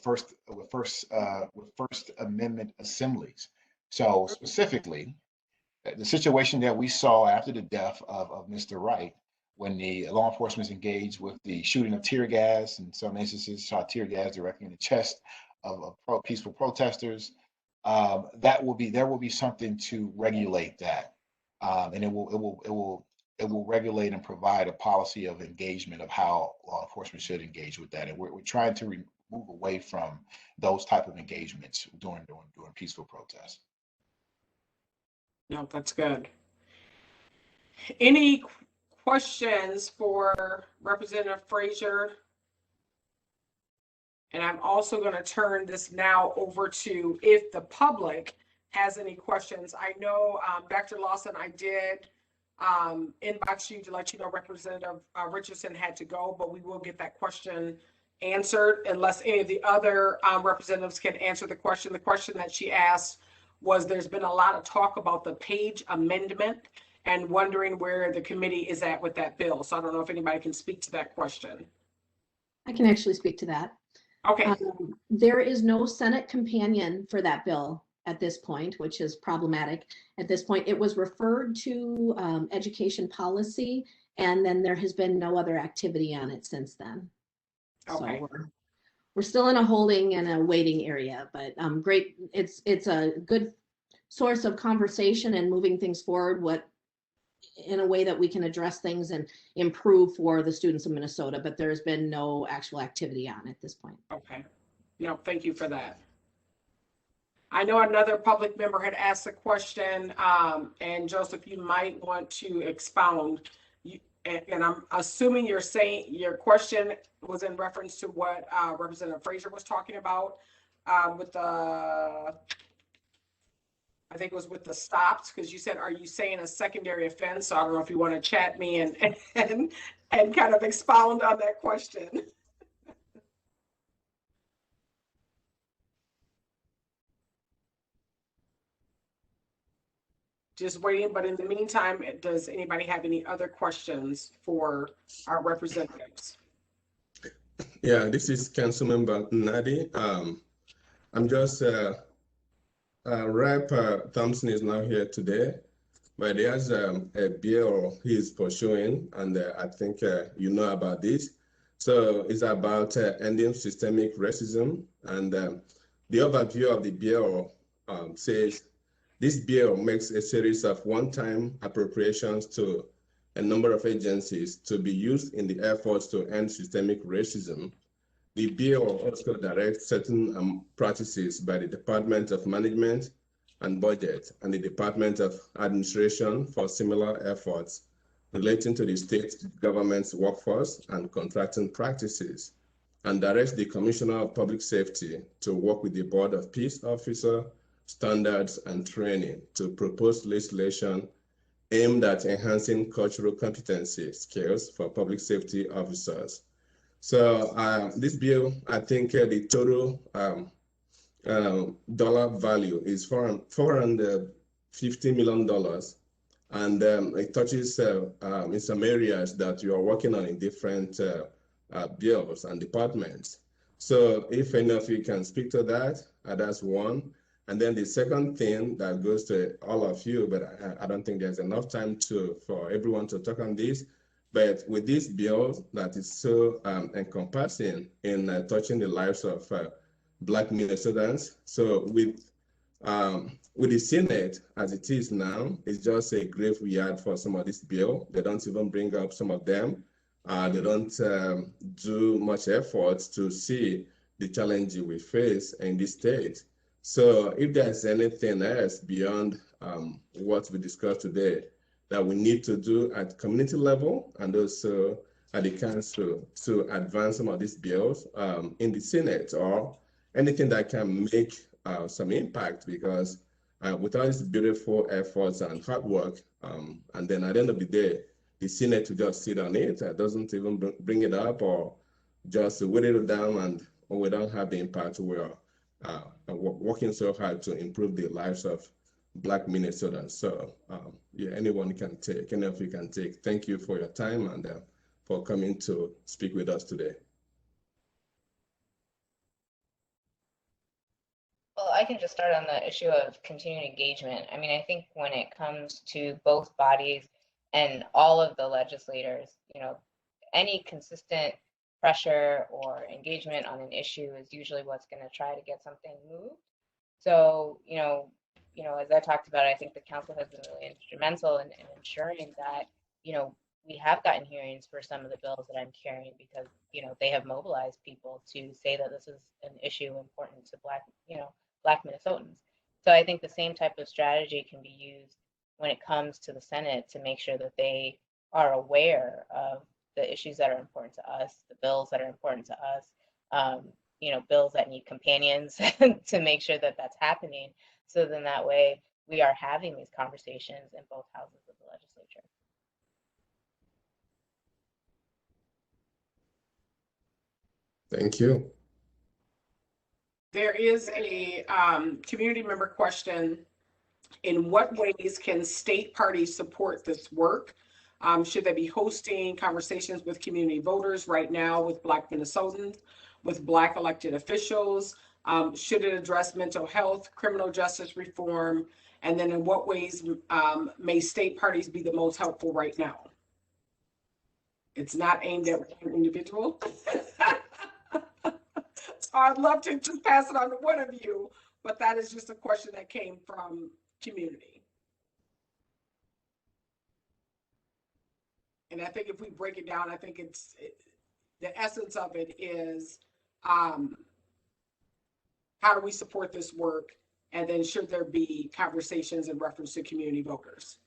[SPEAKER 16] First Amendment assemblies. So specifically, the situation that we saw after the death of Mr. Wright, when the law enforcement is engaged with the shooting of tear gas, in some instances shot tear gas directly in the chest of peaceful protesters, there will be something to regulate that, and it will regulate and provide a policy of engagement of how law enforcement should engage with that, and we're trying to move away from those type of engagements during peaceful protests.
[SPEAKER 1] No, that's good. Any questions for Representative Frazier? And I'm also going to turn this now over to if the public has any questions. I know Dr. Lawson, I did inbox you to let you know Representative Richardson had to go, but we will get that question answered unless any of the other representatives can answer the question. The question that she asked was, there's been a lot of talk about the Page amendment and wondering where the committee is at with that bill. So I don't know if anybody can speak to that question.
[SPEAKER 13] I can actually speak to that.
[SPEAKER 1] Okay.
[SPEAKER 13] There is no Senate companion for that bill at this point, which is problematic. At this point, it was referred to education policy, and then there has been no other activity on it since then.
[SPEAKER 1] Okay.
[SPEAKER 13] So we're still in a holding and a waiting area, but great. It's a good source of conversation and moving things forward, in a way that we can address things and improve for the students of Minnesota, but there's been no actual activity on at this point.
[SPEAKER 1] Okay. No, thank you for that. I know another public member had asked a question, and Joseph, you might want to expound. And I'm assuming you're saying your question was in reference to what Representative Frazier was talking about with the, I think it was with the stops, because you said, are you saying a secondary offense? So I don't know if you want to chat me and kind of expound on that question. Just waiting, but in the meantime, does anybody have any other questions for our representatives?
[SPEAKER 5] Yeah, this is Councilmember Nadi. I'm just Rep. Thompson is not here today, but there's a bill he's pursuing, and I think you know about this. So it's about ending systemic racism, and the overview of the bill says this bill makes a series of one-time appropriations to a number of agencies to be used in the efforts to end systemic racism. The bill also directs certain practices by the Department of Management and Budget and the Department of Administration for similar efforts relating to the state government's workforce and contracting practices, and directs the Commissioner of Public Safety to work with the Board of Peace Officer Standards and Training to propose legislation aimed at enhancing cultural competency skills for public safety officers. So this bill, I think the total dollar value is $450 million. And it touches in some areas that you are working on in different bills and departments. So if any of you can speak to that, that's one. And then the second thing that goes to all of you, but I don't think there's enough time for everyone to talk on this. But with this bill that is so encompassing in touching the lives of Black Minnesotans, so with the Senate as it is now, it's just a graveyard for some of this bill. They don't even bring up some of them. They don't do much effort to see the challenges we face in this state. So if there's anything else beyond what we discussed today that we need to do at community level and also at the council to advance some of these bills in the Senate, or anything that can make some impact, because without these beautiful efforts and hard work, and then at the end of the day, the Senate to just sit on it, doesn't even bring it up, or just wait it down, and we don't have the impact we are working so hard to improve the lives of Black Minnesotans. So yeah, anyone can take, any of you can take. Thank you for your time and for coming to speak with us today.
[SPEAKER 14] Well, I can just start on the issue of continued engagement. I mean, I think when it comes to both bodies and all of the legislators, you know, any consistent pressure or engagement on an issue is usually what's going to try to get something moved. So, you know, as I talked about, I think the council has been really instrumental in ensuring that, you know, we have gotten hearings for some of the bills that I'm carrying, because, you know, they have mobilized people to say that this is an issue important to Black Minnesotans. So I think the same type of strategy can be used when it comes to the Senate to make sure that they are aware of the issues that are important to us, the bills that are important to us, you know, bills that need companions to make sure that that's happening. So then that way we are having these conversations in both houses of the legislature.
[SPEAKER 5] Thank you.
[SPEAKER 1] There is a community member question. In what ways can state parties support this work? Should they be hosting conversations with community voters right now with Black Minnesotans, with Black elected officials? Should it address mental health, criminal justice reform? And then in what ways may state parties be the most helpful right now? It's not aimed at one individual. So I'd love to just pass it on to one of you, but that is just a question that came from community. And I think if we break it down, I think the essence of it is how do we support this work? And then should there be conversations in reference to community voters?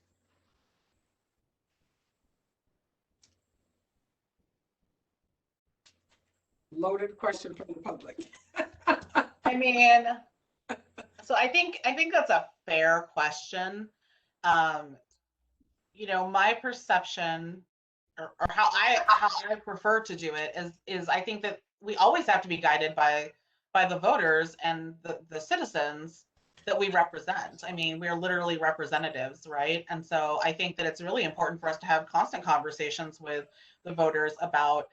[SPEAKER 1] Loaded question from the public.
[SPEAKER 15] I mean, so I think that's a fair question. You know, my perception or how I prefer to do it is I think that we always have to be guided by the voters and the citizens that we represent. I mean, we're literally representatives, right? And so I think that it's really important for us to have constant conversations with the voters about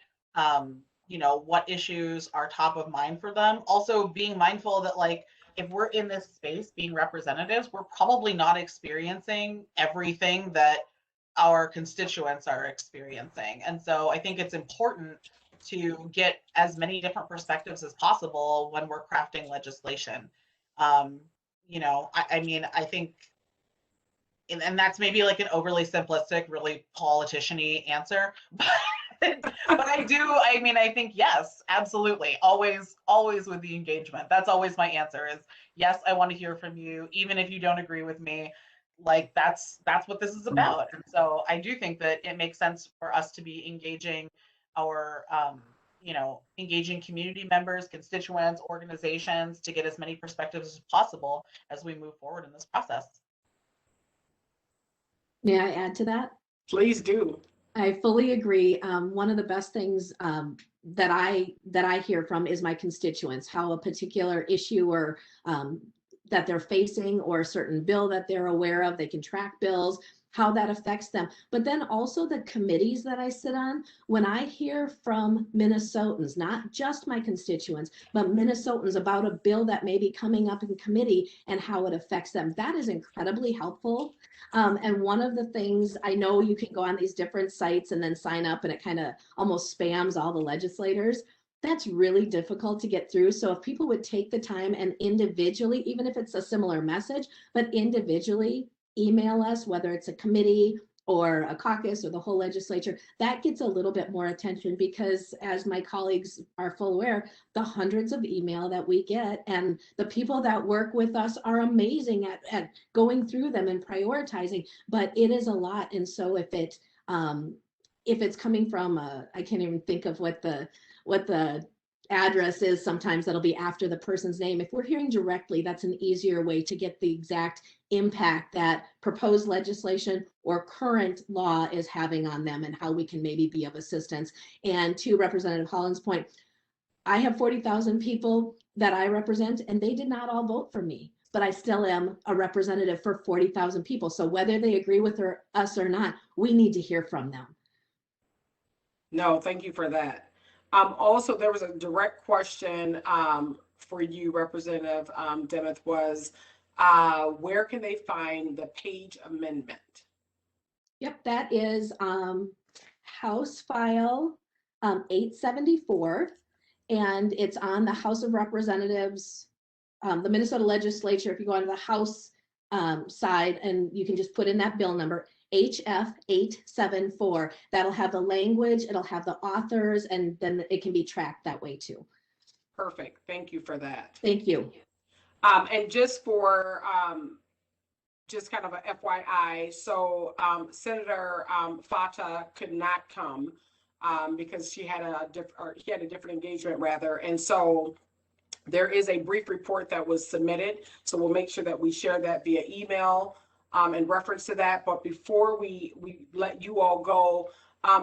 [SPEAKER 15] you know, what issues are top of mind for them. Also being mindful that, like, if we're in this space being representatives, we're probably not experiencing everything that our constituents are experiencing. And so I think it's important to get as many different perspectives as possible when we're crafting legislation. You know, I mean, I think, and that's maybe like an overly simplistic, really politician-y answer, but I mean, I think, yes, absolutely. Always with the engagement. That's always my answer is, yes, I want to hear from you. Even if you don't agree with me, like that's what this is about. And so I do think that it makes sense for us to be engaging our, you know, engaging community members, constituents, organizations to get as many perspectives as possible as we move forward in this process.
[SPEAKER 13] May I add to that?
[SPEAKER 1] Please do.
[SPEAKER 13] I fully agree. One of the best things that I hear from is my constituents, how a particular issue or that they're facing or a certain bill that they're aware of, they can track bills, how that affects them. But then also the committees that I sit on, when I hear from Minnesotans, not just my constituents, but Minnesotans about a bill that may be coming up in committee and how it affects them, that is incredibly helpful. And one of the things, I know you can go on these different sites and then sign up and it kind of almost spams all the legislators. That's really difficult to get through. So if people would take the time and individually, even if it's a similar message, but individually email us, whether it's a committee or a caucus or the whole legislature, that gets a little bit more attention because, as my colleagues are full aware, the hundreds of email that we get and the people that work with us are amazing at going through them and prioritizing, but it is a lot. And so if it's coming from I can't even think of what the address is, sometimes that'll be after the person's name. If we're hearing directly, that's an easier way to get the exact impact that proposed legislation or current law is having on them and how we can maybe be of assistance. And to Representative Hollins' point, I have 40,000 people that I represent and they did not all vote for me, but I still am a representative for 40,000 people. So whether they agree with us or not, we need to hear from them.
[SPEAKER 1] No, thank you for that. Also, there was a direct question for you, Representative Demuth, was where can they find the page amendment?
[SPEAKER 13] Yep, that is House File 874, and it's on the House of Representatives, the Minnesota Legislature. If you go onto the House side and you can just put in that bill number, HF 874, that'll have the language, it'll have the authors, and then it can be tracked that way too.
[SPEAKER 1] Perfect. Thank you for that.
[SPEAKER 13] Thank you.
[SPEAKER 1] And just for just kind of a FYI, so Senator Fata could not come because he had a different engagement rather, and so there is a brief report that was submitted. So we'll make sure that we share that via email in reference to that. But before we let you all go,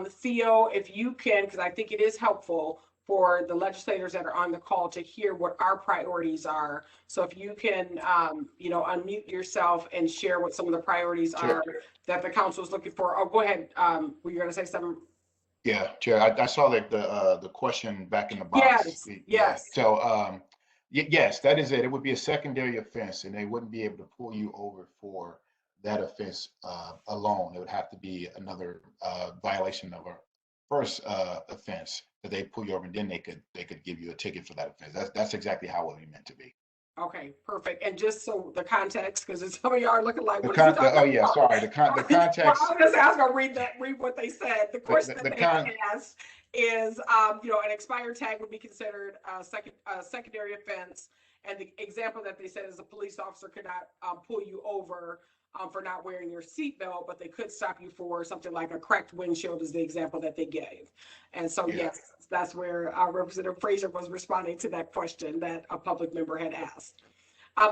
[SPEAKER 1] Theo, if you can, because I think it is helpful for the legislators that are on the call to hear what our priorities are. So if you can, you know, unmute yourself and share what some of the priorities are that the council is looking for. Oh, go ahead. Were you going to say something?
[SPEAKER 16] Yeah, Chair, I saw that the question back in the box.
[SPEAKER 1] Yes, yes.
[SPEAKER 16] So, yes, that is it. It would be a secondary offense and they wouldn't be able to pull you over for that offense alone. It would have to be another violation of a first offense that they pull you over, and then they could give you a ticket for that offense. That's exactly how it would be meant to be.
[SPEAKER 1] Okay, perfect. And just so the context, because some of y'all are looking like,
[SPEAKER 16] The
[SPEAKER 1] what are you
[SPEAKER 16] con,
[SPEAKER 1] talking
[SPEAKER 16] oh yeah,
[SPEAKER 1] about?
[SPEAKER 16] sorry, the
[SPEAKER 1] Well,
[SPEAKER 16] context,
[SPEAKER 1] I'm just asking, read what they said. The question
[SPEAKER 16] the
[SPEAKER 1] that they
[SPEAKER 16] con,
[SPEAKER 1] asked is, an expired tag would be considered a secondary offense. And the example that they said is a police officer could not pull you over for not wearing your seatbelt, but they could stop you for something like a cracked windshield is the example that they gave. And so,
[SPEAKER 16] yeah.
[SPEAKER 1] yes, that's where Representative Frazier was responding to that question that a public member had asked.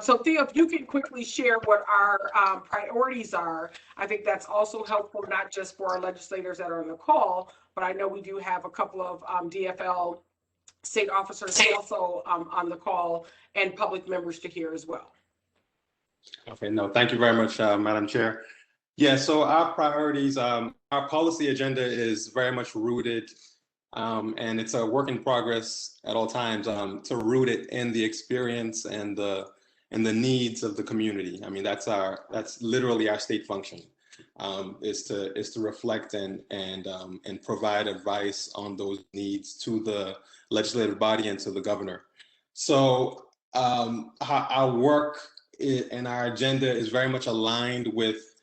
[SPEAKER 1] So Theo, if you can quickly share what our priorities are, I think that's also helpful, not just for our legislators that are on the call, but I know we do have a couple of DFL state officers also on the call and public members to hear as well.
[SPEAKER 10] Okay, no, thank you very much, Madam Chair. Yeah, so our priorities, our policy agenda is very much rooted, and it's a work in progress at all times, to root it in the experience and the needs of the community. I mean, that's literally our state function, is to reflect and provide advice on those needs to the legislative body and to the governor. So our work and our agenda is very much aligned with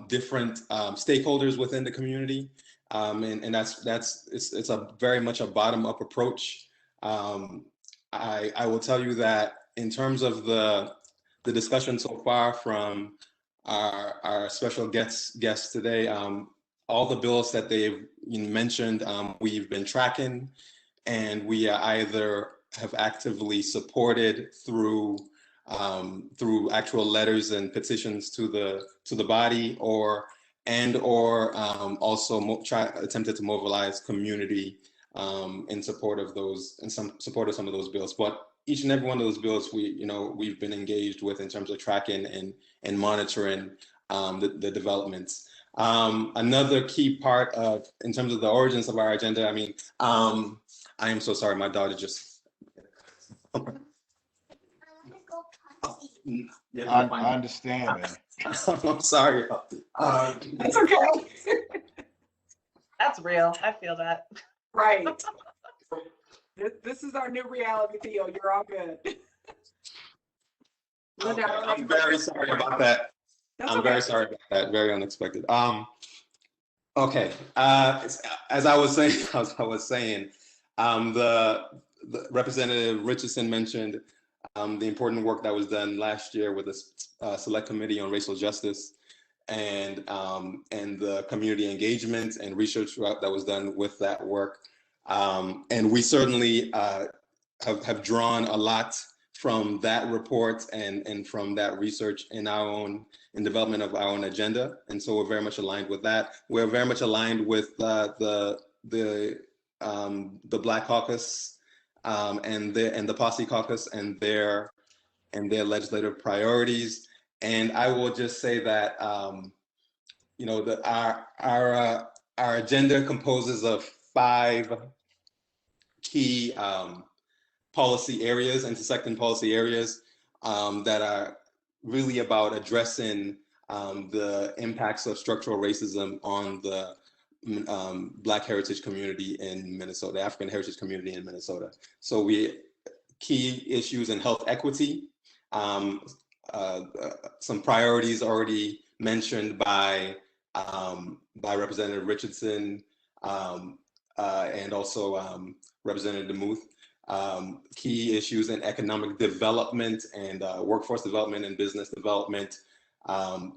[SPEAKER 10] different stakeholders within the community, and it's a very much a bottom-up approach. I will tell you that in terms of the discussion so far from our special guests today, all the bills that they've mentioned, we've been tracking, and we either have actively supported through actual letters and petitions to the body, or also attempted to mobilize community in support of some of those bills. But each and every one of those bills, we've been engaged with in terms of tracking and monitoring the developments. Another key part in terms of the origins of our agenda, I mean, I am so sorry, my daughter just.
[SPEAKER 16] I understand, man.
[SPEAKER 10] I'm sorry.
[SPEAKER 1] That's okay.
[SPEAKER 15] That's real. I feel that.
[SPEAKER 1] Right. This is our new reality, Theo. You're all good.
[SPEAKER 10] Okay, I'm very sorry about that. Very sorry about that. Very unexpected. Okay. As I was saying, the Representative Richardson mentioned the important work that was done last year with the Select Committee on Racial Justice, and the community engagement and research that was done with that work. And we certainly have drawn a lot from that report and from that research in development of our own agenda. And so we're very much aligned with that. We're very much aligned with the Black Caucus and the Posse Caucus and their legislative priorities. And I will just say that our agenda composes of 5 key policy areas, intersecting policy areas that are really about addressing the impacts of structural racism on the Black heritage community in Minnesota, the African heritage community in Minnesota. So key issues in health equity, some priorities already mentioned by Representative Richardson and also Representative Demuth. Key issues in economic development and workforce development and business development.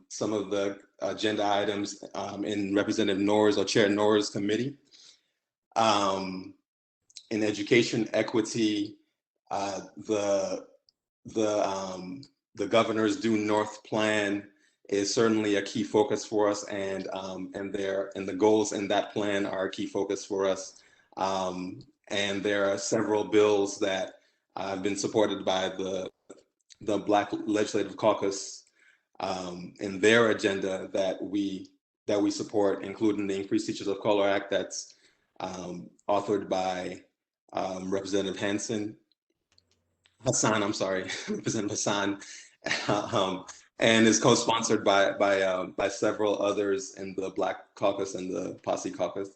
[SPEAKER 10] Some of the agenda items in Representative Nor's or Chair Nor's committee. In education equity, the governor's Due North plan is certainly a key focus for us, and the goals in that plan are a key focus for us. And there are several bills that have been supported by the Black Legislative Caucus in their agenda that we support, including the Increased Teachers of Color Act that's authored by Representative Hassan, I'm sorry, Representative Hassan, and is co-sponsored by several others in the Black Caucus and the Posse Caucus.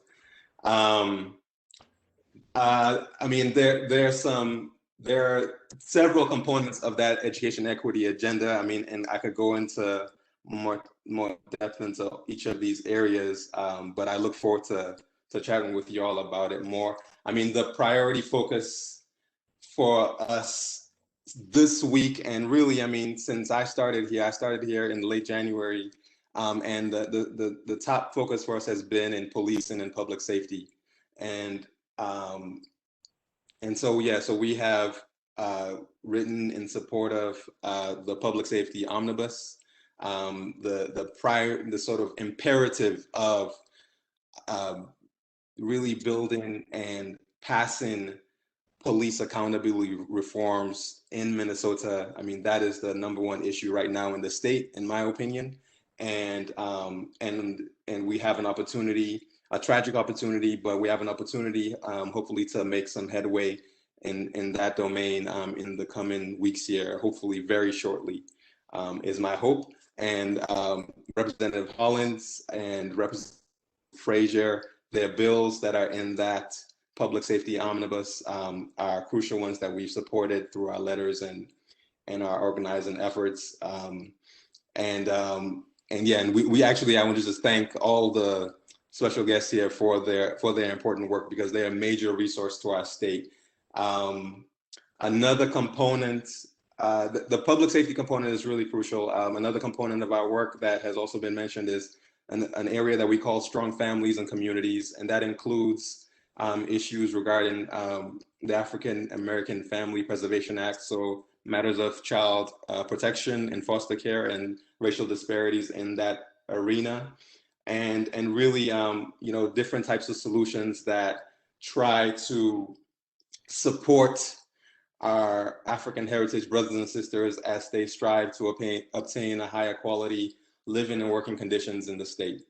[SPEAKER 10] I mean, there are some there are several components of that education equity agenda. I mean, and I could go into more depth into each of these areas, but I look forward to chatting with you all about it more. I mean, the priority focus for us this week, and really, I mean, since I started here in late January, and the top focus for us has been in policing and public safety. And so, yeah, so we have written in support of the public safety omnibus, the sort of imperative of really building and passing police accountability reforms in Minnesota. I mean, that is the #1 issue right now in the state, in my opinion. And we have an opportunity, a tragic opportunity, but we have an opportunity, hopefully, to make some headway in that domain in the coming weeks here, hopefully very shortly, is my hope. And Representative Hollins and Representative Frazier, their bills that are in that public safety omnibus are crucial ones that we've supported through our letters and our organizing efforts. And we actually, I want to just thank all the special guests here for their important work, because they're a major resource to our state. Another component, the public safety component is really crucial. Another component of our work that has also been mentioned is an area that we call strong families and communities, and that includes issues regarding the African American Family Preservation Act, so matters of child protection and foster care and racial disparities in that arena, and really different types of solutions that try to support our African heritage brothers and sisters as they strive to obtain a higher quality living and working conditions in the state.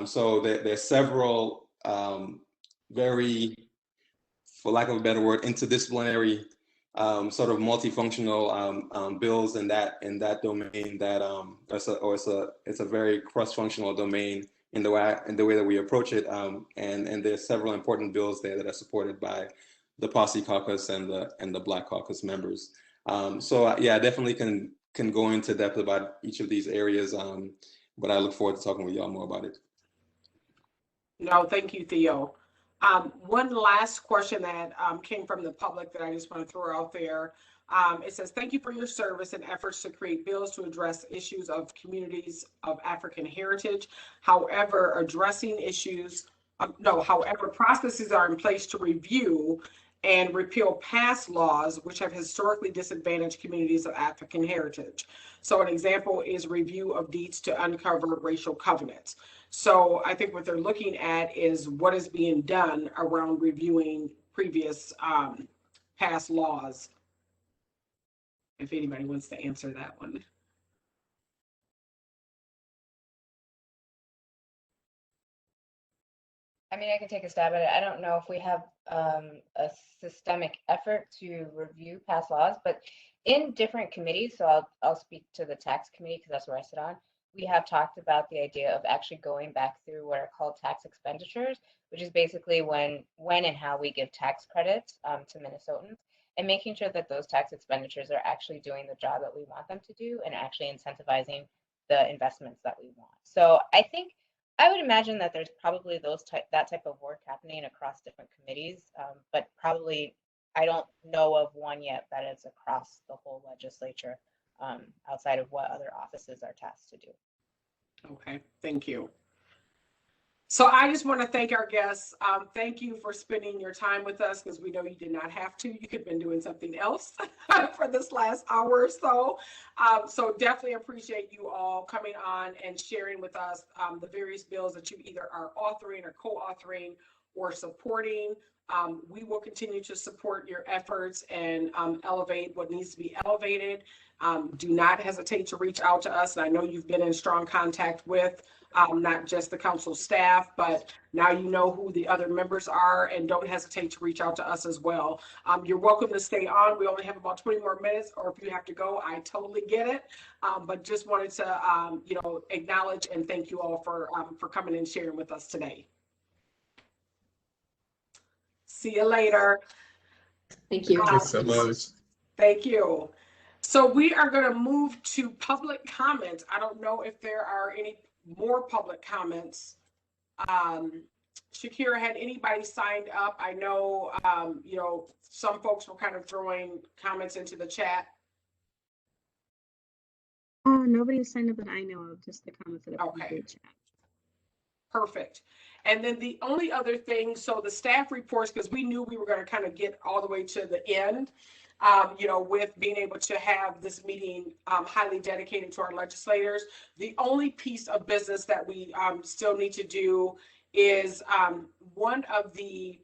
[SPEAKER 10] So there's several very, for lack of a better word, interdisciplinary sort of multifunctional bills in that domain that it's a very cross-functional domain in the way that we approach it, and there's several important bills there that are supported by the Posse Caucus and the Black Caucus members. So yeah, I definitely can go into depth about each of these areas, but I look forward to talking with y'all more about it.
[SPEAKER 1] No, thank you, Theo. One last question that came from the public that I just want to throw out there. It says, thank you for your service and efforts to create bills to address issues of communities of African heritage. However, however, processes are in place to review and repeal past laws which have historically disadvantaged communities of African heritage. So an example is review of deeds to uncover racial covenants. So I think what they're looking at is what is being done around reviewing previous past laws. If anybody wants to answer that one.
[SPEAKER 14] I mean, I can take a stab at it. I don't know if we have a systemic effort to review past laws, but in different committees, so I'll speak to the tax committee because that's where I sit on, we have talked about the idea of actually going back through what are called tax expenditures, which is basically when and how we give tax credits to Minnesotans, and making sure that those tax expenditures are actually doing the job that we want them to do and actually incentivizing the investments that we want. So I would imagine that there's probably that type of work happening across different committees, but probably I don't know of one yet that is across the whole legislature, outside of what other offices are tasked to do.
[SPEAKER 1] Okay, thank you. So I just want to thank our guests. Thank you for spending your time with us, because we know you did not have to. You could have been doing something else for this last hour or so. So definitely appreciate you all coming on and sharing with us the various bills that you either are authoring or co-authoring or supporting. We will continue to support your efforts and elevate what needs to be elevated. Do not hesitate to reach out to us. And I know you've been in strong contact with not just the council staff, but now you know who the other members are, and don't hesitate to reach out to us as well. You're welcome to stay on. We only have about 20 more minutes, or if you have to go, I totally get it. But just wanted to, acknowledge and thank you all for coming and sharing with us today. See you later.
[SPEAKER 13] Thank you.
[SPEAKER 5] Thank you so much.
[SPEAKER 1] Thank you. So we are going to move to public comments. I don't know if there are any more public comments. Shakira, had anybody signed up? I know, you know, some folks were kind of throwing comments into the chat.
[SPEAKER 2] Nobody was signed up that I know of, just the comments that have been in the chat.
[SPEAKER 1] Perfect. And then the only other thing, so the staff reports, because we knew we were going to kind of get all the way to the end, you know, with being able to have this meeting highly dedicated to our legislators. The only piece of business that we still need to do is one of the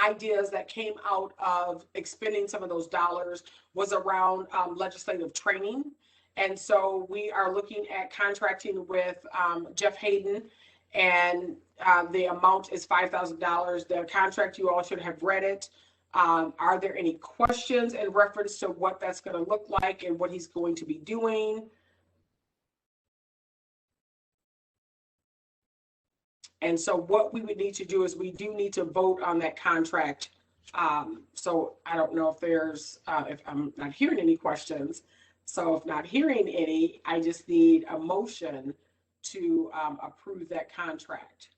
[SPEAKER 1] ideas that came out of expending some of those dollars was around legislative training. And so we are looking at contracting with Jeff Hayden, and the amount is $5,000. The contract, you all should have read it. Are there any questions in reference to what that's going to look like and what he's going to be doing? And so what we would need to do is we do need to vote on that contract. So I don't know if there's, if I'm not hearing any questions. So if not hearing any, I just need a motion to approve that contract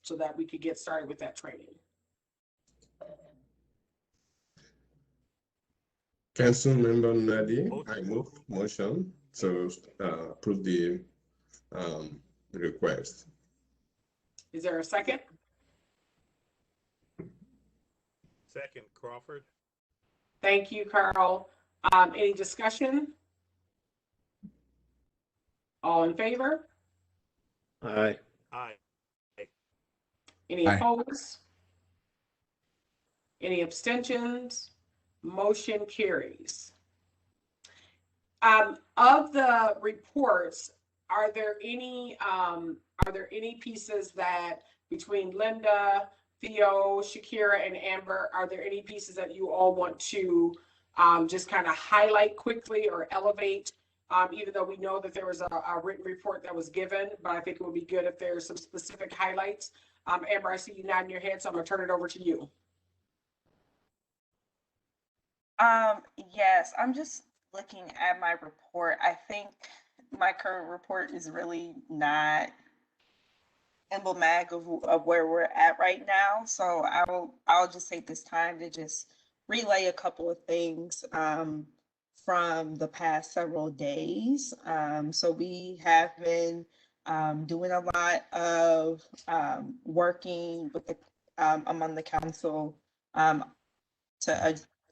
[SPEAKER 1] so that we could get started with that training.
[SPEAKER 5] Councilmember Nadi, I move motion to approve the request.
[SPEAKER 1] Is there a second?
[SPEAKER 4] Second, Crawford.
[SPEAKER 1] Thank you, Carl. Any discussion? All in favor?
[SPEAKER 3] Aye.
[SPEAKER 4] Aye.
[SPEAKER 1] Any
[SPEAKER 6] Aye.
[SPEAKER 1] opposed? Any abstentions? Motion carries. Of the reports, are there any pieces that between Linda, Theo, Shakira, and Amber, are there any pieces that you all want to just kind of highlight quickly or elevate, even though we know that there was a written report that was given, but I think it would be good if there's some specific highlights. Amber, I see you nodding your head, so I'm gonna turn it over to you.
[SPEAKER 17] Yes, I'm just looking at my report. I think my current report is really not emblematic of where we're at right now. So I'll just take this time to just relay a couple of things from the past several days. So we have been doing a lot of working with the among the council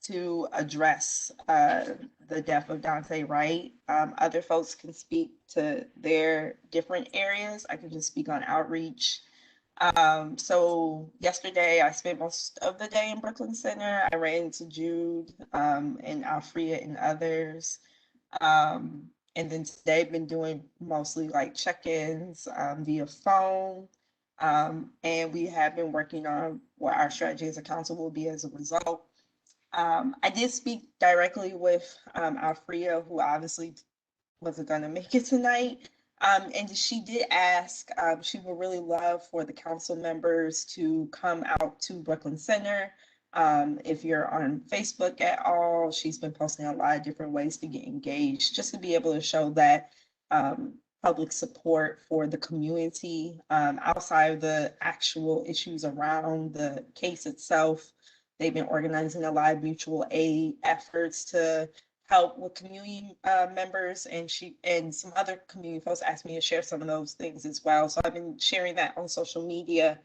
[SPEAKER 17] to address the death of Dante Wright. Other folks can speak to their different areas. I can just speak on outreach. So yesterday I spent most of the day in Brooklyn Center. I ran into Jude and Alfreda and others. And then today I've been doing mostly like check-ins via phone. And we have been working on what our strategy as a council will be as a result. I did speak directly with Alfreda, who obviously wasn't going to make it tonight. And she did ask, she would really love for the council members to come out to Brooklyn Center. If you're on Facebook at all, she's been posting a lot of different ways to get engaged, just to be able to show that public support for the community outside of the actual issues around the case itself. They've been organizing a lot of mutual aid efforts to help with community members, and some other community folks asked me to share some of those things as well. So I've been sharing that on social media,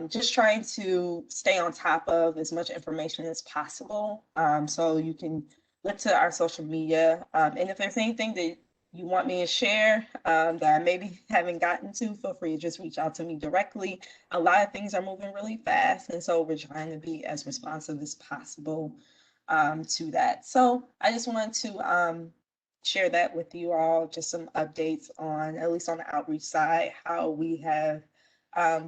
[SPEAKER 17] just trying to stay on top of as much information as possible. So you can look to our social media, and if there's anything that you want me to share that I maybe haven't gotten to, feel free to just reach out to me directly. A lot of things are moving really fast, and so we're trying to be as responsive as possible to that. So I just wanted to share that with you all, just some updates on, at least on the outreach side, how we have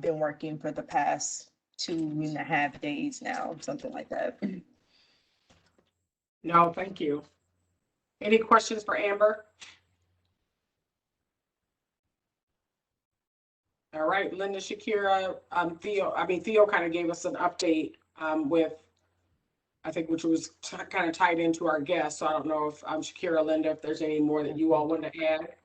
[SPEAKER 17] been working for the past 2.5 days now, something like that.
[SPEAKER 1] No, thank you. Any questions for Amber? All right, Linda, Shakira, Theo kind of gave us an update with I think, which was kind of tied into our guest. So I don't know if Shakira, Linda, if there's any more that you all want to add.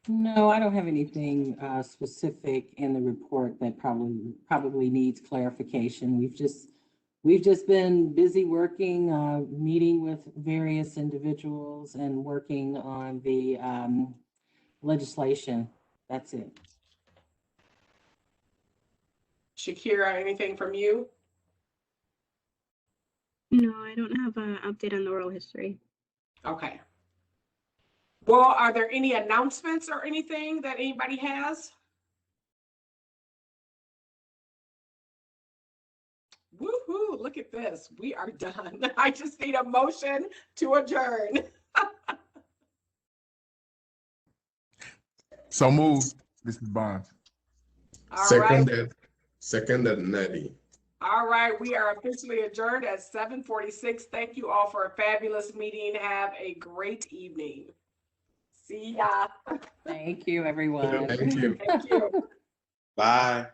[SPEAKER 9] No, I don't have anything specific in the report that probably needs clarification. We've just been busy working, meeting with various individuals and working on the legislation. That's it.
[SPEAKER 1] Shakira, anything from you?
[SPEAKER 2] No, I don't have an update on the oral history.
[SPEAKER 1] Okay. Well, are there any announcements or anything that anybody has? Woohoo, look at this. We are done. I just need a motion to adjourn.
[SPEAKER 6] So moved, Mrs. Bonds.
[SPEAKER 1] All right.
[SPEAKER 5] Seconded, Nettie.
[SPEAKER 1] All right, we are officially adjourned at 7:46. Thank you all for a fabulous meeting. Have a great evening. See ya.
[SPEAKER 9] Thank you, everyone.
[SPEAKER 5] Thank you.
[SPEAKER 1] Thank you.
[SPEAKER 10] Bye.